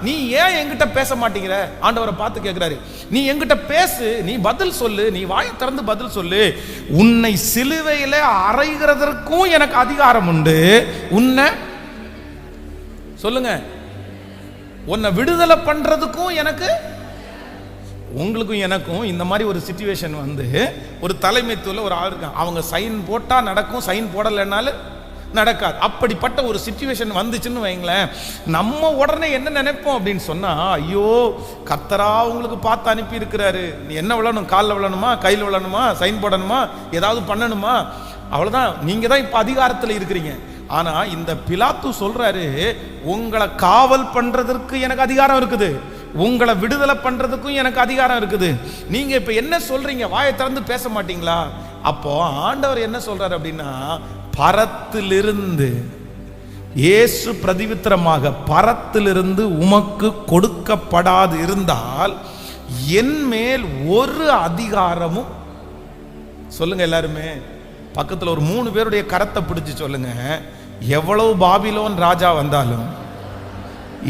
நீ ஏன் என்கிட்ட பேச மாட்டேங்கிற? ஆண்டவரை பார்த்து கேட்கிறாரு, நீ என்கிட்ட பேசு, நீ பதில் சொல்லு, நீ வாயை திறந்து பதில் சொல்லு. உன்னை சிலுவையில அறைகிறதற்கும் எனக்கு அதிகாரம் உண்டு, உன்னை சொல்லுங்க, உன்னை விடுதலை பண்றதுக்கும் எனக்கு. உங்களுக்கும் எனக்கும் இந்த மாதிரி ஒரு சிச்சுவேஷன் ஒரு தலைமைத்துவத்தில் ஒரு ஆள் இருக்காங்க. அவங்க சைன் போட்டா நடக்கும், சைன் போடலைன்னாலும் நடக்காது. அப்படிப்பட்ட ஒரு சிச்சுவேஷன் வந்துச்சுன்னு வைங்களேன், நம்ம உடனே என்ன நினைப்போம் அப்படின்னு சொன்னா, ஐயோ கர்த்தரா உங்களுக்கு பார்த்து அனுப்பி இருக்கிறாரு, நீ என்ன விழணும்? காலில் விழணுமா, கையில் விழணுமா, சைன் போடணுமா, ஏதாவது பண்ணணுமா? அவ்வளவுதான், நீங்க தான் இப்ப அதிகாரத்தில் இருக்கிறீங்க. ஆனா இந்த பிலாத்து சொல்றாரு, உங்களை காவல் பண்றதற்கு எனக்கு அதிகாரம் இருக்குது, உங்களை விடுதலை பண்றதுக்கும் எனக்கு அதிகாரம் இருக்குது. நீங்க இப்ப என்ன சொல்றீங்க? வாயை திறந்து பேச மாட்டீங்களா? அப்போ ஆண்டவர் என்ன சொல்றாரு அப்படின்னா, பரத்திலிருந்து, இயேசு பிரதிவித்திரமாக, பரத்திலிருந்து உமக்கு கொடுக்கப்படாது இருந்தால் என் மேல் ஒரு அதிகாரமும். சொல்லுங்க எல்லாருமே, பக்கத்தில் ஒரு 3 பேருடைய கரத்தை பிடிச்சு சொல்லுங்க, எவ்வளவு பாபிலோன் ராஜா வந்தாலும்,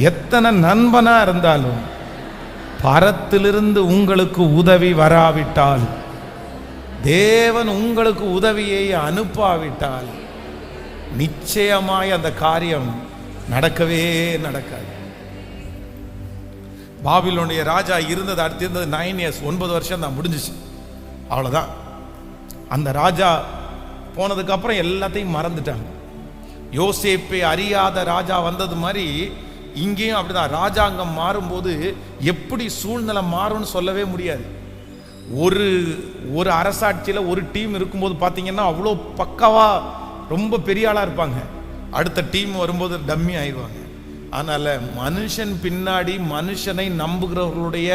எத்தனை நண்பனா இருந்தாலும், பரத்திலிருந்து உங்களுக்கு உதவி வராவிட்டால், தேவன் உங்களுக்கு உதவியை அனுப்பாவிட்டால், நிச்சயமாய் அந்த காரியம் நடக்கவே நடக்காது. பாபிலோனுடைய ராஜா இருந்தது, அடுத்து இருந்தது 9 இயர்ஸ், 9 வருஷம் தான் முடிஞ்சிச்சு, அவ்வளவுதான். அந்த ராஜா போனதுக்கு அப்புறம் எல்லாத்தையும் மறந்துட்டாங்க. யோசேப்பை அறியாத ராஜா வந்தது மாதிரி இங்கேயும் அப்படிதான். ராஜாங்கம் மாறும்போது எப்படி சூழ்நிலை மாறும்னு சொல்லவே முடியாது. ஒரு அரசாட்சியில் ஒரு டீம் இருக்கும்போது பார்த்தீங்கன்னா அவ்வளோ பக்காவா ரொம்ப பெரிய ஆளாக இருப்பாங்க, அடுத்த டீம் வரும்போது டம்மி ஆயிடுவாங்க. அதனால மனுஷன் பின்னாடி மனுஷனை நம்புகிறவர்களுடைய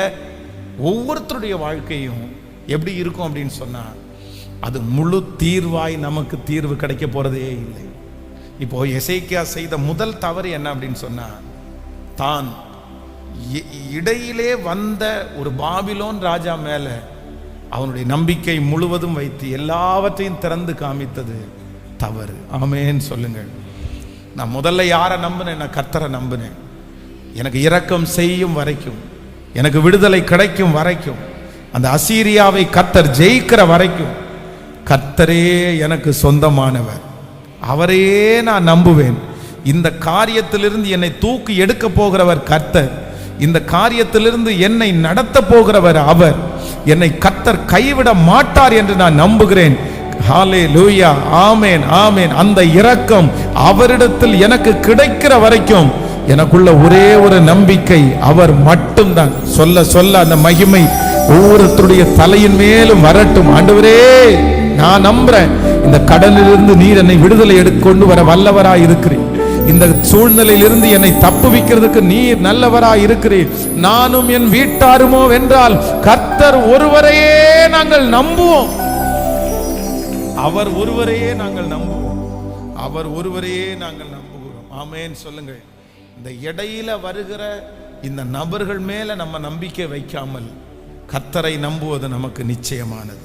ஒவ்வொருத்தருடைய வாழ்க்கையும் எப்படி இருக்கும் அப்படின்னு சொன்னா, அது முழு தீர்வாய் நமக்கு தீர்வு கிடைக்க போறதே இல்லை. இப்போ எசேக்கியா செய்த முதல் தவறு என்ன அப்படின்னு சொன்னா, தான் இடையிலே வந்த ஒரு பாபிலோன் ராஜா மேல அவனுடைய நம்பிக்கை முழுவதும் வைத்து எல்லாவற்றையும் திறந்து காமித்தது தவறு. ஆமென் சொல்லுங்கள். நான் முதல்ல யாரை நம்பினேன்? நான் கர்த்தரை நம்பினேன். எனக்கு இரக்கம் செய்யும் வரைக்கும், எனக்கு விடுதலை கிடைக்கும் வரைக்கும், அந்த அசீரியாவை கர்த்தர் ஜெயிக்கிற வரைக்கும் கர்த்தரே எனக்கு சொந்தமானவர், அவரையே நான் நம்புவேன். இந்த காரியத்திலிருந்து என்னை தூக்கி எடுக்க போகிறவர் கர்த்தர், இந்த காரியத்திலிருந்து என்னை நடத்த போகிறவர் அவர், என்னை கர்த்தர் கைவிட மாட்டார் என்று நான் நம்புகிறேன். ஹல்லேலூயா, ஆமென், ஆமென். அந்த இரக்கம் அவரிடத்தில் எனக்கு கிடைக்கிற வரைக்கும் எனக்குள்ள ஒரே ஒரு நம்பிக்கை, அவர் மட்டும்தான். சொல்ல சொல்ல அந்த மகிமை ஒவ்வொருத்தருடைய தலையின் மேலும் வரட்டும். ஆண்டவரே, நான் நம்புறேன், இந்த கடலிலிருந்து நீர் என்னை விடுதலை எடுத்து கொண்டு வர வல்லவராய் இருக்கிறேன். இந்த சூழ்நிலையிலிருந்து என்னை தப்புவிக்கிறதுக்கு நீர் நல்லவராய் இருக்கிறீர். நானும் என் வீட்டாருமோ வென்றால் கர்த்தர் ஒருவரையே நாங்கள் நம்புவோம். அவர் ஒருவரையே நாங்கள் நம்புவோம். அவர் ஒருவரையே நாங்கள் நம்புகிறோம். ஆமென் சொல்லுங்கள். இந்த இடையில வருகிற இந்த நபர்கள் மேல நம்ம நம்பிக்கை வைக்காமல் கர்த்தரை நம்புவது நமக்கு நிச்சயமானது.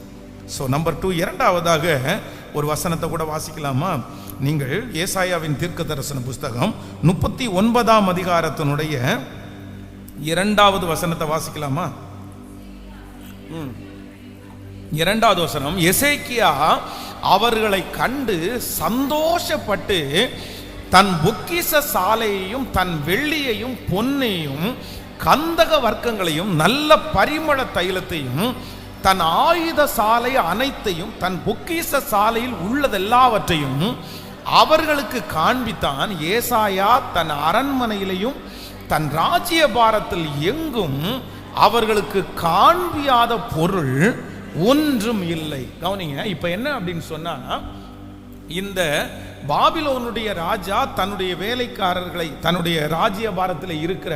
ஸோ நம்பர் 2, இரண்டாவதாக ஒரு வசனத்தை கூட வாசிக்கலாமா? நீங்கள் ஏசாயாவின் தீர்க்கதரிசன புஸ்தகம் 39ஆம் அதிகாரத்தினுடைய 2வது வசனத்தை வாசிக்கலாமா? 2வது வசனம், எசேக்கியா அவர்களை கண்டு சந்தோஷப்பட்டு தன் பொக்கிஷ சாலையையும் தன் வெள்ளியையும் பொன்னையும் கந்தக வர்க்கங்களையும் நல்ல பரிமள தைலத்தையும் தன் ஆயுத சாலை அனைத்தையும் தன் பொக்கிஷ சாலையில் உள்ளதெல்லாவற்றையும் அவர்களுக்கு காண்பித்தான். ஏசாயா தன் அரண்மனையிலையும் தன் ராஜ்யபாரத்தில் எங்கும் அவர்களுக்கு காண்பியாத பொருள் ஒன்றும் இல்லை. கவனிங்க, இப்ப என்ன அப்படின்னு சொன்னா, இந்த பாபிலோனுடைய ராஜா தன்னுடைய வேலைக்காரர்களை தன்னுடைய ராஜ்யபாரத்தில் இருக்கிற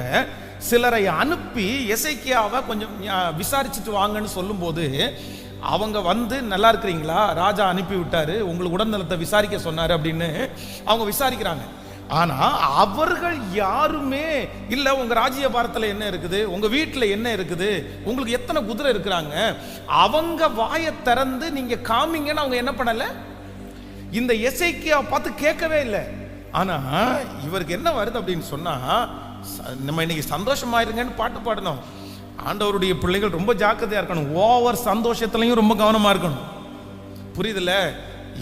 சிலரை அனுப்பி எசேக்கியாவை கொஞ்சம் விசாரிச்சுட்டு வாங்கன்னு சொல்லும்போது, அவங்க வந்து நல்லா இருக்கிறீங்களா, ராஜா அனுப்பி விட்டாரு, உங்களுக்கு உடல்நலத்தை விசாரிக்க சொன்னாரு அப்படின்னு அவங்க விசாரிக்கிறாங்க. ஆனா அவர்கள் யாருமே இல்ல, உங்க ராஜ்யபாரத்தில் என்ன இருக்குது, உங்க வீட்டில் என்ன இருக்குது, உங்களுக்கு எத்தனை குதிரை இருக்கிறாங்க, அவங்க வாயை திறந்து நீங்க காமிங்கன்னு அவங்க என்ன பண்ணல, இந்த எசேக்கியா பார்த்து கேட்கவே இல்லை. ஆனா இவருக்கு என்ன வருது அப்படின்னு சொன்னா, நம்ம இன்னைக்கு சந்தோஷமா இருங்கன்னு பாட்டு பாடணும். ஆண்டவருடைய பிள்ளைகள் ரொம்ப ஜாக்கிரதையா இருக்கணும். ஓவர் சந்தோஷத்துலையும் ரொம்ப கவனமா இருக்கணும். புரியுதுல்ல?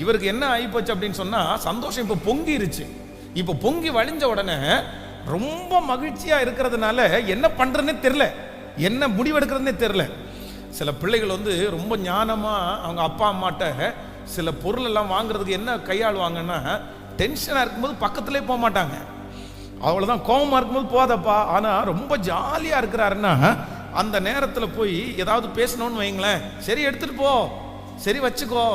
இவருக்கு என்ன ஆயிப்போச்சு அப்படின்னு சொன்னா, சந்தோஷம் இப்ப பொங்கிருச்சு. இப்ப பொங்கி வழிஞ்ச உடனே ரொம்ப மகிழ்ச்சியா இருக்கிறதுனால என்ன பண்றதுன்னே தெரியல, என்ன முடிவெடுக்கிறதுனே தெரியல. சில பிள்ளைகள் வந்து ரொம்ப ஞானமா அவங்க அப்பா அம்மாட்ட சில பொருள் எல்லாம் வாங்குறதுக்கு என்ன கையாளுவாங்கன்னா, டென்ஷனா இருக்கும்போது பக்கத்திலே போக மாட்டாங்க. அவ்வளவுதான், கோபமா இருக்கும்போது போதப்பா. ஆனா ரொம்ப ஜாலியா இருக்கிறாருன்னா அந்த நேரத்தில் போய் ஏதாவது பேசணும்னு வைங்களேன், சரி எடுத்துட்டு போ, சரி வச்சுக்கோ.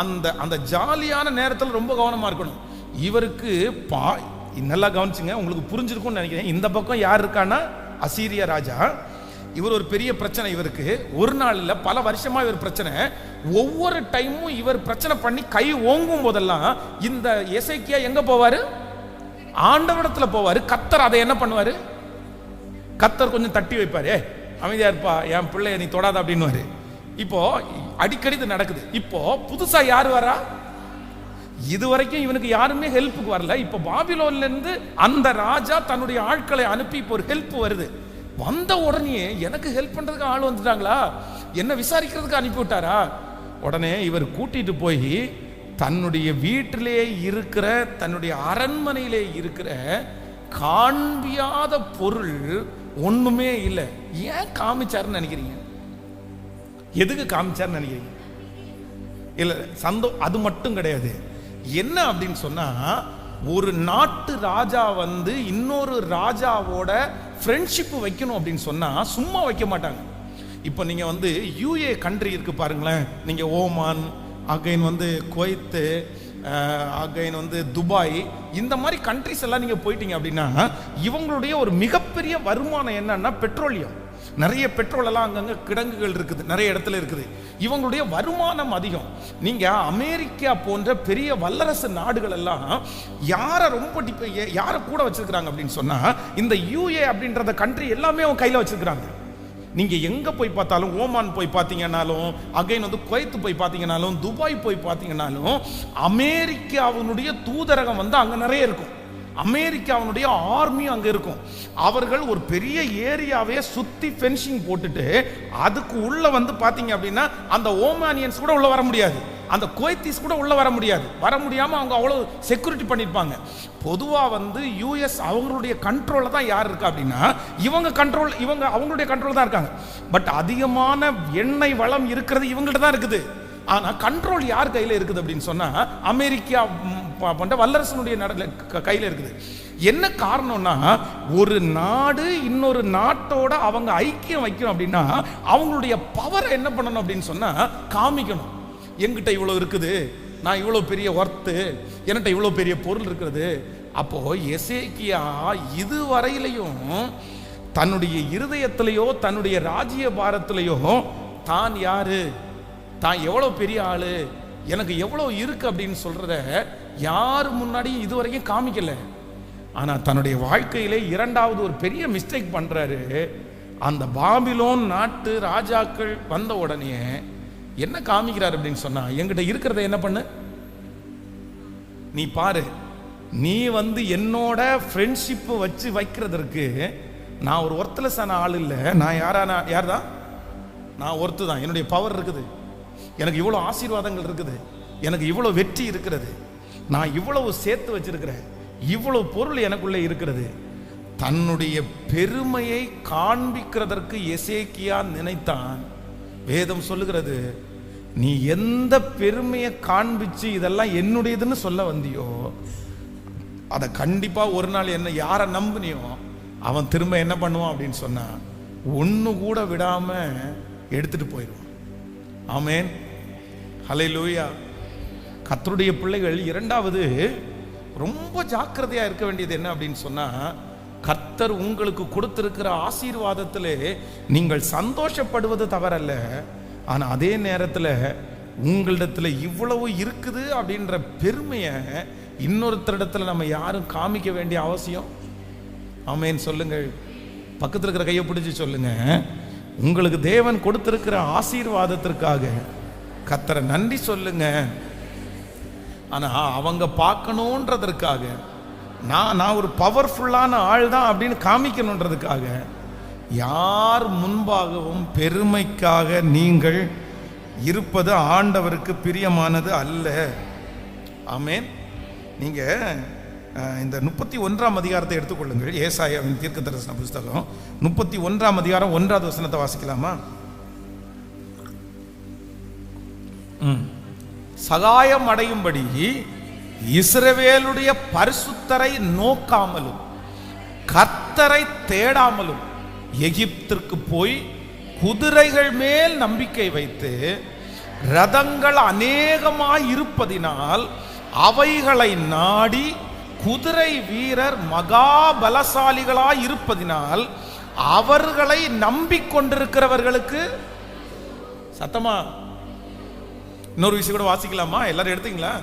அந்த அந்த ஜாலியான நேரத்தில் ரொம்ப கவனமா இருக்கணும். இவருக்கு நல்லா கவனிச்சுங்க, உங்களுக்கு புரிஞ்சிருக்கும்னு நினைக்கிறேன். இந்த பக்கம் யார் இருக்கான்னா அசீரிய ராஜா. இவர் ஒரு பெரிய பிரச்சனை. இவருக்கு ஒரு நாள் இல்லை, பல வருஷமா இவர் பிரச்சனை. ஒவ்வொரு டைமும் இவர் பிரச்சனை பண்ணி கை ஓங்கும் போதெல்லாம் இந்த எசேக்கியா எங்க போவாரு, ஆண்டவரிடத்துல போவாரு. கர்த்தர் அதை என்ன பண்ணுவாரு, கர்த்தர் கொஞ்சம் தட்டி வைப்பாரு, அமைதியா இருப்பா, என் பிள்ளைய நீ தொடாத அப்படின்னு. இப்போ அடிக்கடி இது நடக்குது. இப்போ புதுசா யார் வரா, இதுவரைக்கும் இவனுக்கு யாருமே ஹெல்ப்புக்கு வரல. இப்ப பாபிலோன்ல இருந்து அந்த ராஜா தன்னுடைய ஆட்களை அனுப்பி இப்போ ஒரு ஹெல்ப் வருது. வந்த உடனே எனக்கு ஹெல்ப் பண்றதுக்கு ஆள் வந்துட்டாங்களா, என்ன விசாரிக்கிறதுக்கு அனுப்பி விட்டாரா. உடனே இவர் கூட்டிட்டு போய் தன்னுடைய வீட்டிலே இருக்கிற தன்னுடைய அரண்மனையிலே இருக்கிற காண்பியாத பொருள் ஒண்ணுமே இல்லை. ஏன் காமிச்சாருன்னு நினைக்கிறீங்க? எதுக்கு காமிச்சாருன்னு நினைக்கிறீங்க? இல்ல அது மட்டும் கிடையாது. என்ன அப்படின்னு சொன்னா, ஒரு நாட்டு ராஜா வந்து இன்னொரு ராஜாவோட ஃப்ரெண்ட்ஷிப் வைக்கணும் அப்படின்னு சொன்னா சும்மா வைக்க மாட்டாங்க. இப்போ நீங்க வந்து யூஏ கண்ட்ரி இருக்கு பாருங்களேன், நீங்க ஓமான், அகைன் வந்து குவைத்து, அகைன் வந்து துபாய், இந்த மாதிரி கண்ட்ரிஸ் எல்லாம் நீங்க போயிட்டீங்க அப்படின்னா இவங்களுடைய ஒரு மிகப்பெரிய வருமானம் என்னன்னா பெட்ரோலியம். நிறைய பெட்ரோல் எல்லாம் அங்கங்க கிடங்குகள் இருக்குது, நிறைய இடத்துல இருக்குது. இவங்களுடைய வருமானம் அதிகம். நீங்க அமெரிக்கா போன்ற பெரிய வல்லரசு நாடுகள் எல்லாம் யாரை ரொம்ப யாரை கூட வச்சிருக்கிறாங்க அப்படின்னு சொன்னா, இந்த யூஏ அப்படின்றத கண்ட்ரி எல்லாமே அவங்க கையில வச்சிருக்கிறாங்க. நீங்க எங்க போய் பார்த்தாலும், ஓமான் போய் பார்த்தீங்கன்னாலும், அகைன் வந்து குவைத் போய் பார்த்தீங்கன்னாலும், துபாய் போய் பார்த்தீங்கன்னாலும், அமெரிக்காவினுடைய தூதரகம் வந்து அங்க நிறைய இருக்கும். அமெரிக்காவுடைய ஆர்மி அங்க இருக்கும். அவர்கள் ஒரு பெரிய ஏரியாவே சுத்தி ஃபென்சிங் போட்டுட்டு அதுக்கு உள்ள வந்து பாத்தீங்க அப்படின்னா அந்த ஓமானியன்ஸ் கூட உள்ள வர முடியாது, அந்த குவைத்தீஸ் கூட உள்ள வர முடியாது. வர முடியாம அவங்க அவ்வளவு செக்யூரிட்டி பண்ணிருப்பாங்க. பொதுவா வந்து யூஎஸ் அவங்களுடைய கண்ட்ரோல்ல தான் யார் இருக்கா அப்படின்னா இவங்க கண்ட்ரோல், இவங்க அவங்களுடைய கண்ட்ரோல் தான் இருக்காங்க. பட் அதிகமான எண்ணெய் வளம் இருக்கிறது இவங்கள்ட்ட தான் இருக்குது. ஆனா கண்ட்ரோல் யார் கையில இருக்குது அப்படின்னு சொன்னா அமெரிக்கா போன்ற வல்லரசனுடைய கையில இருக்குது. என்ன காரணம்னா, ஒரு நாடு இன்னொரு நாட்டோட அவங்க ஐக்கியம் வைக்கணும் அப்படின்னா அவங்களுடைய பவரை என்ன பண்ணணும் அப்படின்னு சொன்னா காமிக்கணும். என்கிட்ட இவ்வளவு இருக்குது, நான் இவ்வளவு பெரிய ஒர்த்து, என்கிட்ட இவ்வளவு பெரிய பொருள் இருக்கிறது, அப்போ எசேக்கியா இதுவரையிலையும் தன்னுடைய இருதயத்திலேயோ தன்னுடைய ராஜ்ய பாரத்திலேயோ தான் யாரு, தான் எவ்வளவு பெரிய ஆளு, எனக்கு எவ்வளவு இருக்கு அப்படின்னு சொல்றத யார் முன்னாடியும் இதுவரைக்கும் காமிக்கல. ஆனா தன்னுடைய வாழ்க்கையிலே இரண்டாவது ஒரு பெரிய மிஸ்டேக் பண்றாரு. அந்த பாபிலோன் நாட்டு ராஜாக்கள் வந்த உடனே என்ன காமிக்கிறார் அப்படின்னு சொன்னா, என்கிட்ட இருக்கிறத என்ன பண்ணு, நீ பாரு, நீ என்னோட ஃப்ரெண்ட்ஷிப் வச்சு வைக்கிறதற்கு நான் ஒரு ஒர்த்லெஸ்ஸான ஆள் இல்லை. நான் யார் தான், நான் ஒர்த்து தான். என்னுடைய பவர் இருக்குது, எனக்கு இவ்வளோ ஆசீர்வாதங்கள் இருக்குது, எனக்கு இவ்வளோ வெற்றி இருக்கிறது, நான் இவ்வளவு சேர்த்து வச்சிருக்கிறேன், இவ்வளவு பொருள் எனக்குள்ளே இருக்கிறது. தன்னுடைய பெருமையை காண்பிக்கிறதற்கு எசேக்கியா நினைத்தான். வேதம் சொல்லுகிறது, நீ எந்த பெருமையை காண்பிச்சு இதெல்லாம் என்னுடையதுன்னு சொல்ல வந்தியோ அதை கண்டிப்பா ஒரு நாள் என்ன யாரை நம்பினியோ அவன் திரும்ப என்ன பண்ணுவான் அப்படின்னு சொன்னா, ஒண்ணு கூட விடாம எடுத்துட்டு போயிடுவான். ஆமென், ஹல்லேலூயா. கர்த்தருடைய பிள்ளைகள் இரண்டாவது ரொம்ப ஜாக்கிரதையா இருக்க வேண்டியது என்ன அப்படின்னு சொன்னா, கர்த்தர் உங்களுக்கு கொடுத்திருக்கிற ஆசீர்வாதத்திலே நீங்கள் சந்தோஷப்படுவது தவறல்ல. ஆனா அதே நேரத்தில் உங்களிடத்துல இவ்வளவு இருக்குது அப்படின்ற பெருமையை இன்னொருத்தரிடத்துல நம்ம யாரும் காமிக்க வேண்டிய அவசியம். ஆமென் சொல்லுங்கள். பக்கத்தில் இருக்கிற கையை பிடிச்சி சொல்லுங்க, உங்களுக்கு தேவன் கொடுத்திருக்கிற ஆசீர்வாதத்திற்காக கர்த்தரை நன்றி சொல்லுங்க. ஆனா அவங்க பார்க்கணுன்றதற்காக, நான் ஒரு பவர்ஃபுல்லான ஆள் தான் அப்படின்னு காமிக்கணுன்றதுக்காக யார் முன்பாகவும் பெருமைக்காக நீங்கள் இருப்பது ஆண்டவருக்கு பிரியமானது அல்ல. ஆமென். நீங்க இந்த 31ஆம் அதிகாரத்தை எடுத்துக்கொள்ளுங்கள். ஏசாயாவின் தீர்க்கதரிசன புத்தகம் 31ஆம் அதிகாரம் 1வது வசனத்தை வாசிக்கலாமா? சகாயம் அடையும்படி இஸ்ரவேலுடைய பரிசுத்தரை நோக்காமலும் கர்த்தரை தேடாமலும் எகிப்திற்கு போய் குதிரைகள் மேல் நம்பிக்கை வைத்து ரதங்கள் அநேகமாய் இருப்பதினால் அவைகளை நாடி குதிரை வீரர் மகா பலசாலிகளாய் இருப்பதினால் அவர்களை நம்பிக்கொண்டிருக்கிறவர்களுக்கு, சத்தமா இன்னொரு விஷயம் கூட வாசிக்கலாமா? எல்லாரும் எடுத்தீங்களா?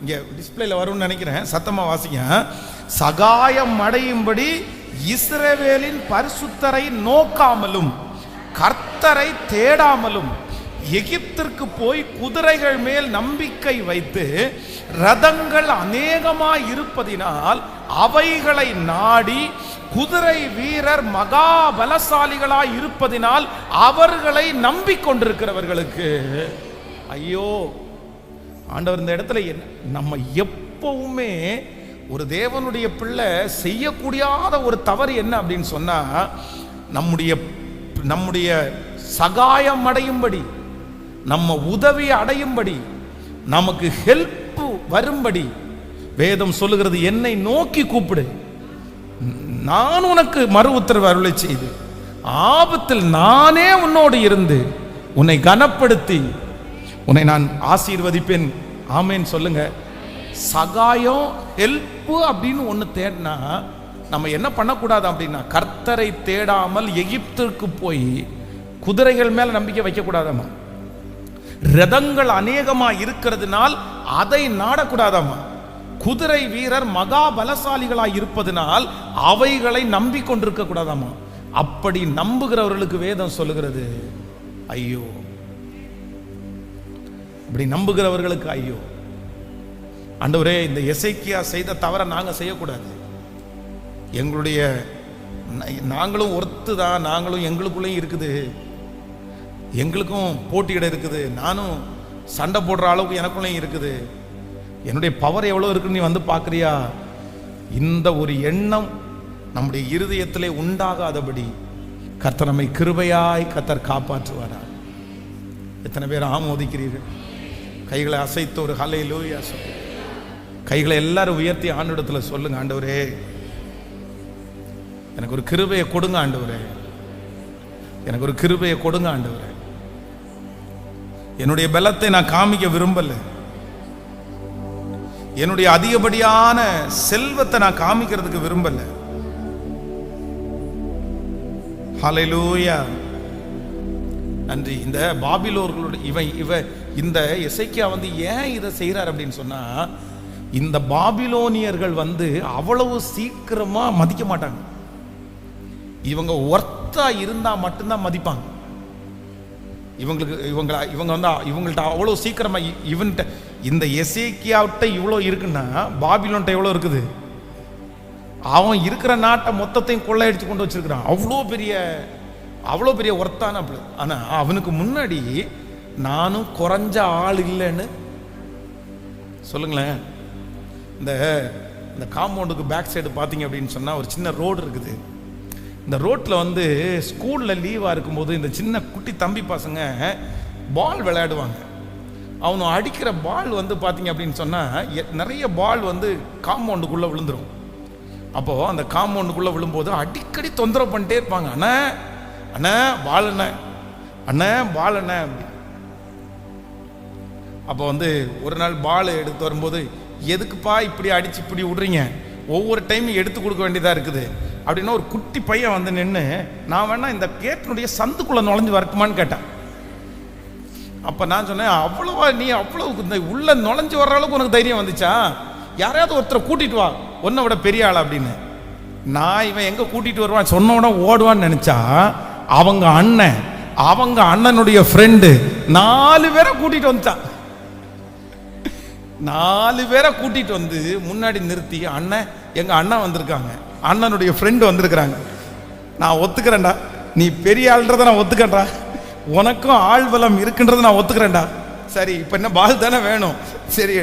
இங்க டிஸ்பிளேல வரும்னு நினைக்கிறேன், சத்தமா வாசிங்க. சகாயம் அடையும்படி இஸ்ரவேலின் பரிசுத்தரை நோக்காமலும் கர்த்தரை தேடாமலும் எகிப்திற்கு போய் குதிரைகள் மேல் நம்பிக்கை வைத்து ரதங்கள் அநேகமாய் இருப்பதினால் அவைகளை நாடி குதிரை வீரர் மகா பலசாலிகளாய் இருப்பதினால் அவர்களை நம்பிக்கொண்டிருக்கிறவர்களுக்கு. ஐயோ ஆண்டவர் இந்த இடத்துல நம்ம எப்பவுமே ஒரு தேவனுடைய பிள்ளை செய்யக்கூடாத ஒரு தவறு என்ன அப்படின்னு சொன்னா, நம்முடைய சகாயம் அடையும்படி, நம்ம உதவி அடையும்படி, நமக்கு ஹெல்ப் வரும்படி வேதம் சொல்லுகிறது, என்னை நோக்கி கூப்பிடு, நான் உனக்கு மறு உத்தரவு அருளை செய்து ஆபத்தில் நானே உன்னோடு இருந்து உன்னை கனப்படுத்தி உன்னை நான் ஆசீர்வதிப்பேன். ஆமேன் சொல்லுங்க. சகாயம் ஹெல்ப் அப்படின்னு ஒன்று தேடினா நம்ம என்ன பண்ணக்கூடாது அப்படின்னா, கர்த்தரை தேடாமல் எகிப்திற்கு போய் குதிரைகள் மேல நம்பிக்கை வைக்கக்கூடாதாமா, ரதங்கள் அநேகமா இருக்கிறதுனால் அதை நாடக்கூடாதாமா, குதிரை வீரர் மகா பலசாலிகளாய் இருப்பதனால் அவைகளை நம்பிக்கொண்டிருக்க கூடாதாமா. அப்படி நம்புகிறவர்களுக்கு வேதம் சொல்லுகிறது ஐயோ. இப்படி நம்புகிறவர்களுக்கு ஐயோ. ஆண்டவரே, இந்த எசேக்கியா செய்த தவறை நாங்கள் செய்யக்கூடாது. நாங்களும் ஒர்த்து தான், நாங்களும் எங்களுக்குள்ளேயும் இருக்குது, எங்களுக்கும் போட்டியிட இருக்குது, நானும் சண்டை போடுற அளவுக்கு எனக்குள்ளேயும் இருக்குது, என்னுடைய பவர் எவ்வளோ இருக்குன்னு நீ வந்து பார்க்குறியா? இந்த ஒரு எண்ணம் நம்முடைய இருதயத்திலே உண்டாகாதபடி கர்த்தர் நம்மை கிருபையாய் கர்த்தர் காப்பாற்றுவாரா? எத்தனை பேர் ஆமோதிக்கிறீர்கள்? கைகளை அசைத்து ஒரு ஹல்லேலூயா சொல்லுங்க. கைகளை எல்லாரும் உயர்த்தி ஆண்டவரிடத்துல சொல்லுங்க, ஆண்டவரே எனக்கு ஒரு கிருபையை கொடுங்க, ஆண்டவரே எனக்கு ஒரு கிருபையை கொடுங்க, ஆண்டவரே என்னுடைய பலத்தை நான் காமிக்க விரும்பல, என்னுடைய அதிகப்படியான செல்வத்தை நான் காமிக்கிறதுக்கு விரும்பல. ஹல்லேலூயா. நன்றி. இந்த பாபிலோர்களுடைய இந்த எசேக்கியா ஏன் இதை செய்யறார் அப்படின்னு சொன்னா, இந்த பாபிலோனியர்கள் அவ்வளவு சீக்கிரமா மதிக்க மாட்டாங்க. இவங்க ஒர்த்தா இருந்தா மட்டும்தான் மதிப்பாங்க. இவங்கள்ட்ட அவ்வளவு சீக்கிரமா இந்த எசேக்கியாவிட்ட இவ்வளோ இருக்குன்னா பாபிலோன்ட்ட எவ்வளோ இருக்குது? அவன் இருக்கிற நாட்டை மொத்தத்தையும் கொள்ளையடிச்சு கொண்டு வச்சிருக்கிறான். அவ்வளோ பெரிய ஒர்த்தான. ஆனா அவனுக்கு முன்னாடி நானும் குறைஞ்ச ஆள் இல்லைன்னு சொல்லுங்களேன். இந்த காம்பவுண்டுக்கு பேக் சைடு பார்த்தீங்க அப்படின்னு சொன்னா ஒரு சின்ன ரோடு இருக்குது. இந்த ரோட்டில் ஸ்கூலில் லீவாக இருக்கும்போது இந்த சின்ன குட்டி தம்பி பசங்க பால் விளையாடுவாங்க. அவனு அடிக்கிற பால் பார்த்தீங்க அப்படின்னு சொன்னால் நிறைய பால் காம்பவுண்டுக்குள்ளே விழுந்துடும். அப்போது அந்த காம்பவுண்டுக்குள்ளே விழும்போது அடிக்கடி தொந்தரவு பண்ணிட்டே இருப்பாங்க. அண்ணா அண்ணா பால் அண்ணா அண்ணா பால் அண்ணா அப்படி. அப்போ ஒரு நாள் பால் எடுத்து வரும்போது, எதுக்குப்பா இப்படி அடிச்சு இப்படி விடுறீங்க, ஒவ்வொரு டைமும் எடுத்து கொடுக்க வேண்டியதாக இருக்குது அப்படின்னா ஒரு குட்டி பையன் நின்று, நான் வேணா இந்த கேட்டினுடைய சந்துக்குள்ளே நுழைஞ்சு வரட்டுமான்னு கேட்டேன். அப்போ நான் சொன்னேன், அவ்வளவா நீ அவ்வளவு இந்த உள்ள நுழைஞ்சு வர்ற அளவுக்கு உனக்கு தைரியம் வந்துச்சா? யாரையாவது ஒருத்தரை கூட்டிட்டு வா, உன்னை விட பெரிய ஆள் அப்படின்னு. நான் இவன் எங்கே கூட்டிட்டு வருவான் சொன்ன உடனே ஓடுவான்னு நினச்சா, அவங்க அண்ணனுடைய ஃப்ரெண்டு 4 பேரை கூட்டிட்டு வந்துட்டான். 4 பேரை கூட்டிட்டு முன்னாடி நிறுத்தி, அண்ணன் எங்க அண்ணன் வந்திருக்காங்க, அண்ணனுடைய ஃப்ரெண்டு வந்திருக்கிறாங்க, நான் ஒத்துக்கிறேன்டா, நீ பெரிய ஆள்ன்றத நான் ஒத்துக்கிறேன்டா, உனக்கும் ஆள் பலம் இருக்குன்றத நான் ஒத்துக்கிறேன்டா. சரி இப்போ என்ன பால் தானே வேணும். சரி,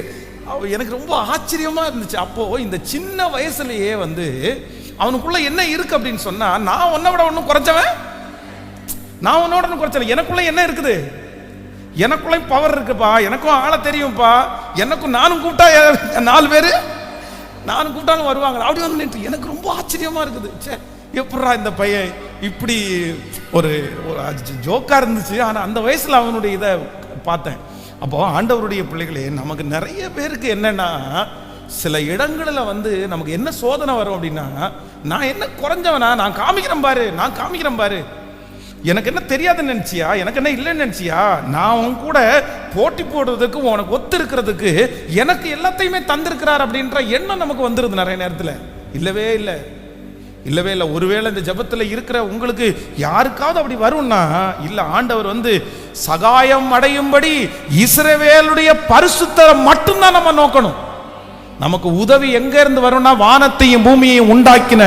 எனக்கு ரொம்ப ஆச்சரியமா இருந்துச்சு. அப்போ இந்த சின்ன வயசுலயே அவனுக்குள்ள என்ன இருக்கு அப்படின்னு சொன்னா, நான் உன்னை விட ஒன்றும் குறைச்சவன், நான் உன்னோட ஒன்றும் குறைச்சல, எனக்குள்ள என்ன இருக்குது, எனக்குள்ள பவர் இருக்குப்பா, எனக்கும் ஆள தெரியும்ப்பா, எனக்கும் நானும் கூப்பிட்டா 4 பேரு நானும் கூப்பிட்டாலும் வருவாங்க. அப்படி எனக்கு ரொம்ப ஆச்சரியமா இருக்குது. சே, எப்படா இந்த பையன் இப்படி ஒரு ஜோக்கா இருந்துச்சு. ஆனா அந்த வயசுல அவனுடைய இதை பார்த்தேன். அப்போ ஆண்டவருடைய பிள்ளைகளே, நமக்கு நிறைய பேருக்கு என்னன்னா, சில இடங்களில் நமக்கு என்ன சோதனை வரும் அப்படின்னா, நான் என்ன குறைஞ்சவனா, நான் காமிக்கிறேன் பாரு, எனக்கு என்ன தெரியாதுன்னு நினைச்சியா, எனக்கு என்ன இல்லைன்னு நினைச்சியா, நான் உன் கூட போட்டி போடுறதுக்கு, உனக்கு ஒத்து இருக்கிறதுக்கு எனக்கு எல்லாத்தையுமே தந்திருக்கிறார் அப்படின்ற எண்ணம் நமக்கு வந்துருது நிறைய நேரத்தில். இல்லவே இல்லை. ஒருவேளை இந்த ஜபத்தில் இருக்கிற உங்களுக்கு யாருக்காவது அப்படி வரும்னா, இல்ல ஆண்டவர் சகாயம் அடையும்படி இஸ்ரவேலுடைய பரிசுத்தரை மட்டும்தான் நம்ம நோக்கணும். நமக்கு உதவி எங்க இருந்து வரும்னா, வானத்தையும் பூமியையும் உண்டாக்கின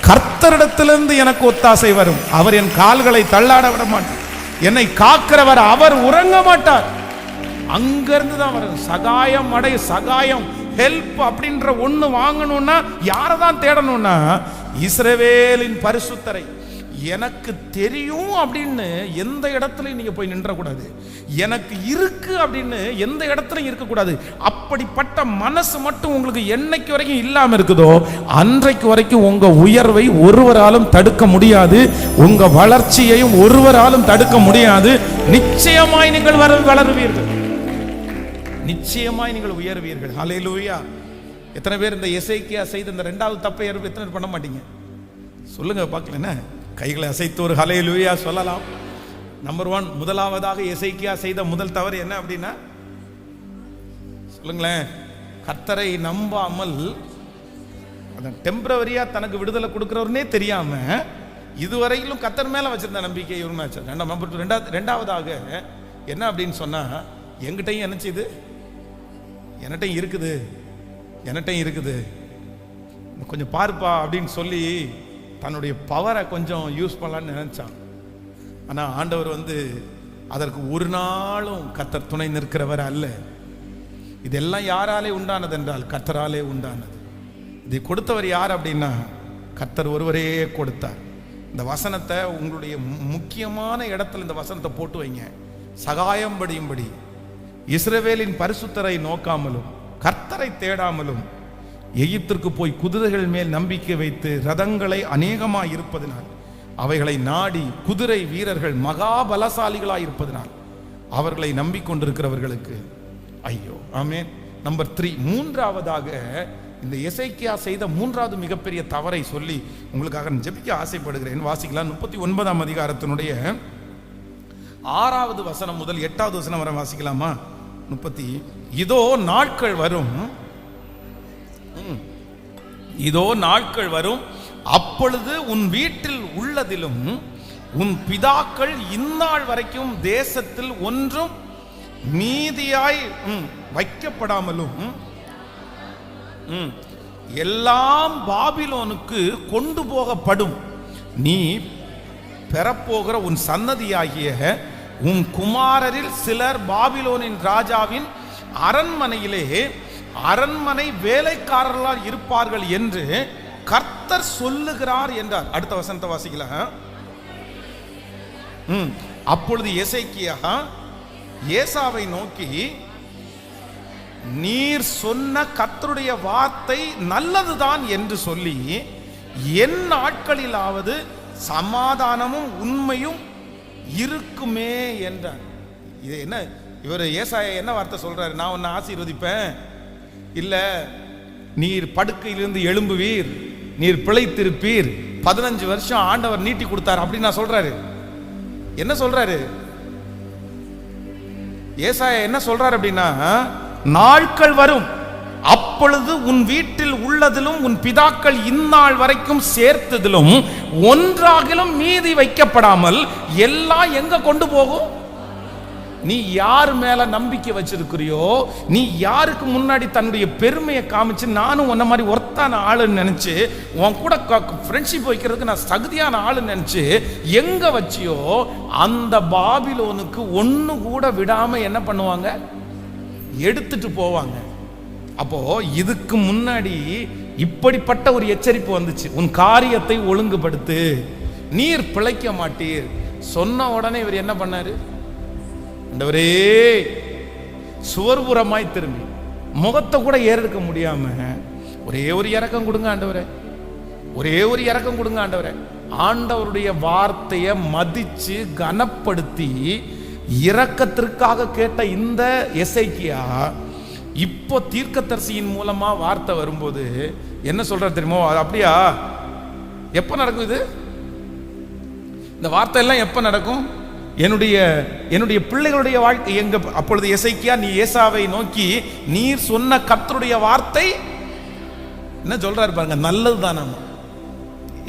கர்த்தரிடத்திலிருந்து எனக்கு ஒத்தாசை வரும். அவர் என் கால்களை தள்ளாட விட மாட்டார், என்னை காக்கிறவர் அவர் உறங்க மாட்டார். அங்கிருந்து தான் வரும் சகாயம் ஹெல்ப் அப்படின்ற ஒண்ணு வாங்கணும்னா யாரை தான் தேடணும்னா, இஸ்ரவேலின் பரிசுத்தரை. எனக்கு தெரியும் அப்படின்னு எந்த இடத்துலையும் நீங்க போய் நின்றக்கூடாது, எனக்கு இருக்கு அப்படின்னு எந்த இடத்துலையும் இருக்கக்கூடாது. அப்படிப்பட்ட மனசு மட்டும் உங்களுக்கு என்னைக்கு வரைக்கும் இல்லாம இருக்குதோ, அன்றைக்கு வரைக்கும் உங்க உயர்வை ஒருவராலும் தடுக்க முடியாது, உங்க வளர்ச்சியையும் ஒருவராலும் தடுக்க முடியாது. நிச்சயமாய் நீங்கள் வளருவீர்கள், நிச்சயமாய் நீங்கள் உயர்வீர்கள். ஹல்லேலூயா. எத்தனை பேர் இந்த எசேக்கியா செய்த இந்த 2வது தப்பை எத்தனை பேர் பண்ண மாட்டீங்க சொல்லுங்க பார்க்கலன்னா? கைகளை அசைத்து ஒரு ஹல்லேலூயா சொல்லலாம். நம்பர் 1, முதலாவதாக எசேக்கியா செய்த முதல் தவறு என்ன அப்படின்னா, சொல்லுங்களேன், கர்த்தரை நம்பாமல் டெம்பரவரியா தனக்கு விடுதலை கொடுக்கிறவர்னே தெரியாம இதுவரையிலும் கர்த்தர் மேல வச்சிருந்த நம்பிக்கை உண்மையாச்சு. 2வதாக என்ன அப்படின்னு சொன்னா, என்கிட்டையும் என்ன செய்யுது, என்னட்டையும் இருக்குது கொஞ்சம் பாருப்பா அப்படின்னு சொல்லி தன்னுடைய பவரை கொஞ்சம் யூஸ் பண்ணலான்னு நினைச்சான். ஆனா ஆண்டவர் அதற்கு ஒரு நாளும் கர்த்தர் துணை நிற்கிறவர் அல்ல. இதெல்லாம் யாராலே உண்டானது என்றால் கர்த்தராலே உண்டானது. இதை கொடுத்தவர் யார் அப்படின்னா, கர்த்தர் ஒருவரே கொடுத்தார். இந்த வசனத்தை உங்களுடைய முக்கியமான இடத்துல இந்த வசனத்தை போட்டு வைங்க. சகாயம் படியும்படி இஸ்ரவேலின் பரிசுத்தரை நோக்காமலும் கர்த்தரை தேடாமலும் எகிப்திற்கு போய் குதிரைகள் மேல் நம்பிக்கை வைத்து ரதங்களை அநேகமாய் இருப்பதனால் அவைகளை நாடி குதிரை வீரர்கள் மகாபலசாலிகளாய் இருப்பதனால் அவர்களை நம்பிக்கொண்டிருக்கிறவர்களுக்கு ஐயோ. ஆமென். நம்பர் 3, மூன்றாவதாக இந்த எசேக்கியா செய்த மூன்றாவது மிகப்பெரிய தவறை சொல்லி உங்களுக்காக ஜெபிக்க ஆசைப்படுகிறேன். வாசிக்கலாம். 39ஆம் அதிகாரத்தினுடைய 6வது வசனம் முதல் 8வது வசனம் வரை வாசிக்கலாமா? இதோ நாட்கள் வரும், இதோ நாட்கள் வரும், அப்பொழுது உன் வீட்டில் உள்ளதிலும் உன் பிதாக்கள் இந்நாள் வரைக்கும் தேசத்தில் ஒன்றும் மீதியாய் வைக்கப்படாமலும் எல்லாம் பாபிலோனுக்கு கொண்டு போகப்படும். நீ பெறப்போகிற உன் சன்னதியாகிய உன் குமாரரில் சிலர் பாபிலோனின் ராஜாவின் அரண்மனையிலே அரண்மனை வேலைக்காரர்களால் இருப்பார்கள் என்று கர்த்தர் சொல்லுகிறார் என்றார். அடுத்த வசனத்தை வாசிக்கலாம். அப்பொழுது எசேக்கியா ஏசாவை நோக்கி, நீர் சொன்ன கர்த்தருடைய வார்த்தை நல்லதுதான் என்று சொல்லி என் நாட்களிலாவது சமாதானமும் உண்மையும் இருக்குமே என்றார். இது என்ன, இவர் ஏசாயா என்ன வார்த்தை சொல்றாரு? நான் உன்னை ஆசீர்வதிப்பேன், இல்ல நீர் படுக்கையிலிருந்து எழும்புவீர், நீர் பிழைத்திருப்பீர், 15 வருஷம் ஆண்டவர் நீட்டி கொடுத்தார் அப்படின்னு நான் சொல்றாரு. என்ன சொல்றாரு ஏசாயா? என்ன சொல்றாரு அப்படின்னா, நாட்கள் வரும், அப்பொழுது உன் வீட்டில் உள்ளதிலும் உன் பிதாக்கள் இந்நாள் வரைக்கும் சேர்த்ததிலும் ஒன்றாகிலும் மீதி வைக்கப்படாமல் எல்லாம் எங்க கொண்டு போகும்? நீ யார் மேல நம்பிக்கை வச்சிருக்கிறியோ, நீ யாருக்கு முன்னாடி தன்னுடைய பெருமையை காமிச்சு நானும் உன்ன மாதிரி ஒருத்தான ஆளுன்னு நினைச்சு உன் கூட ஃப்ரெண்ட்ஷிப் வைக்கிறதுக்கு நான் தகுதியான ஆளுன்னு நினைச்சு எங்க வச்சியோ அந்த பாபிலோனுக்கு ஒண்ணு கூட விடாம என்ன பண்ணுவாங்க? எடுத்துட்டு போவாங்க. அப்போ இதுக்கு முன்னாடி இப்படிப்பட்ட ஒரு எச்சரிப்பு வந்துச்சு, உன் காரியத்தை ஒழுங்குபடுத்து, நீர் பிழைக்க மாட்டீர். சொன்ன உடனே இவர் என்ன பண்ணாரு? ஆண்டவரே, சுவர்புறமாய் திரும்பி முகத்தை கூட ஏறெடுக்க முடியாம ஒரே ஒரு இரக்கம் கொடுங்க ஆண்டவரே, ஒரே ஒரு இரக்கம் கொடுங்க ஆண்டவரே. ஆண்டவருடைய வார்த்தையை மதிச்சு கனப்படுத்தி இரக்கத்திற்காக கேட்ட இந்த எசேக்கியா இப்போ தீர்க்கதரிசியின் மூலமா வார்த்தை வரும்போது என்ன சொல்றாரு தெரியுமோ? அது அப்படியா? எப்ப நடக்கும் இது? இந்த வார்த்தை எல்லாம் எப்ப நடக்கும்? என்னுடைய பிள்ளைகளுடைய வாழ்க்கை எங்க? அப்பொழுது எசேக்கியா, நீ ஏசாவை நோக்கி, நீர் சொன்ன கர்த்தருடைய வார்த்தை என்ன சொல்றாரு பாருங்க, நல்லதுதான்.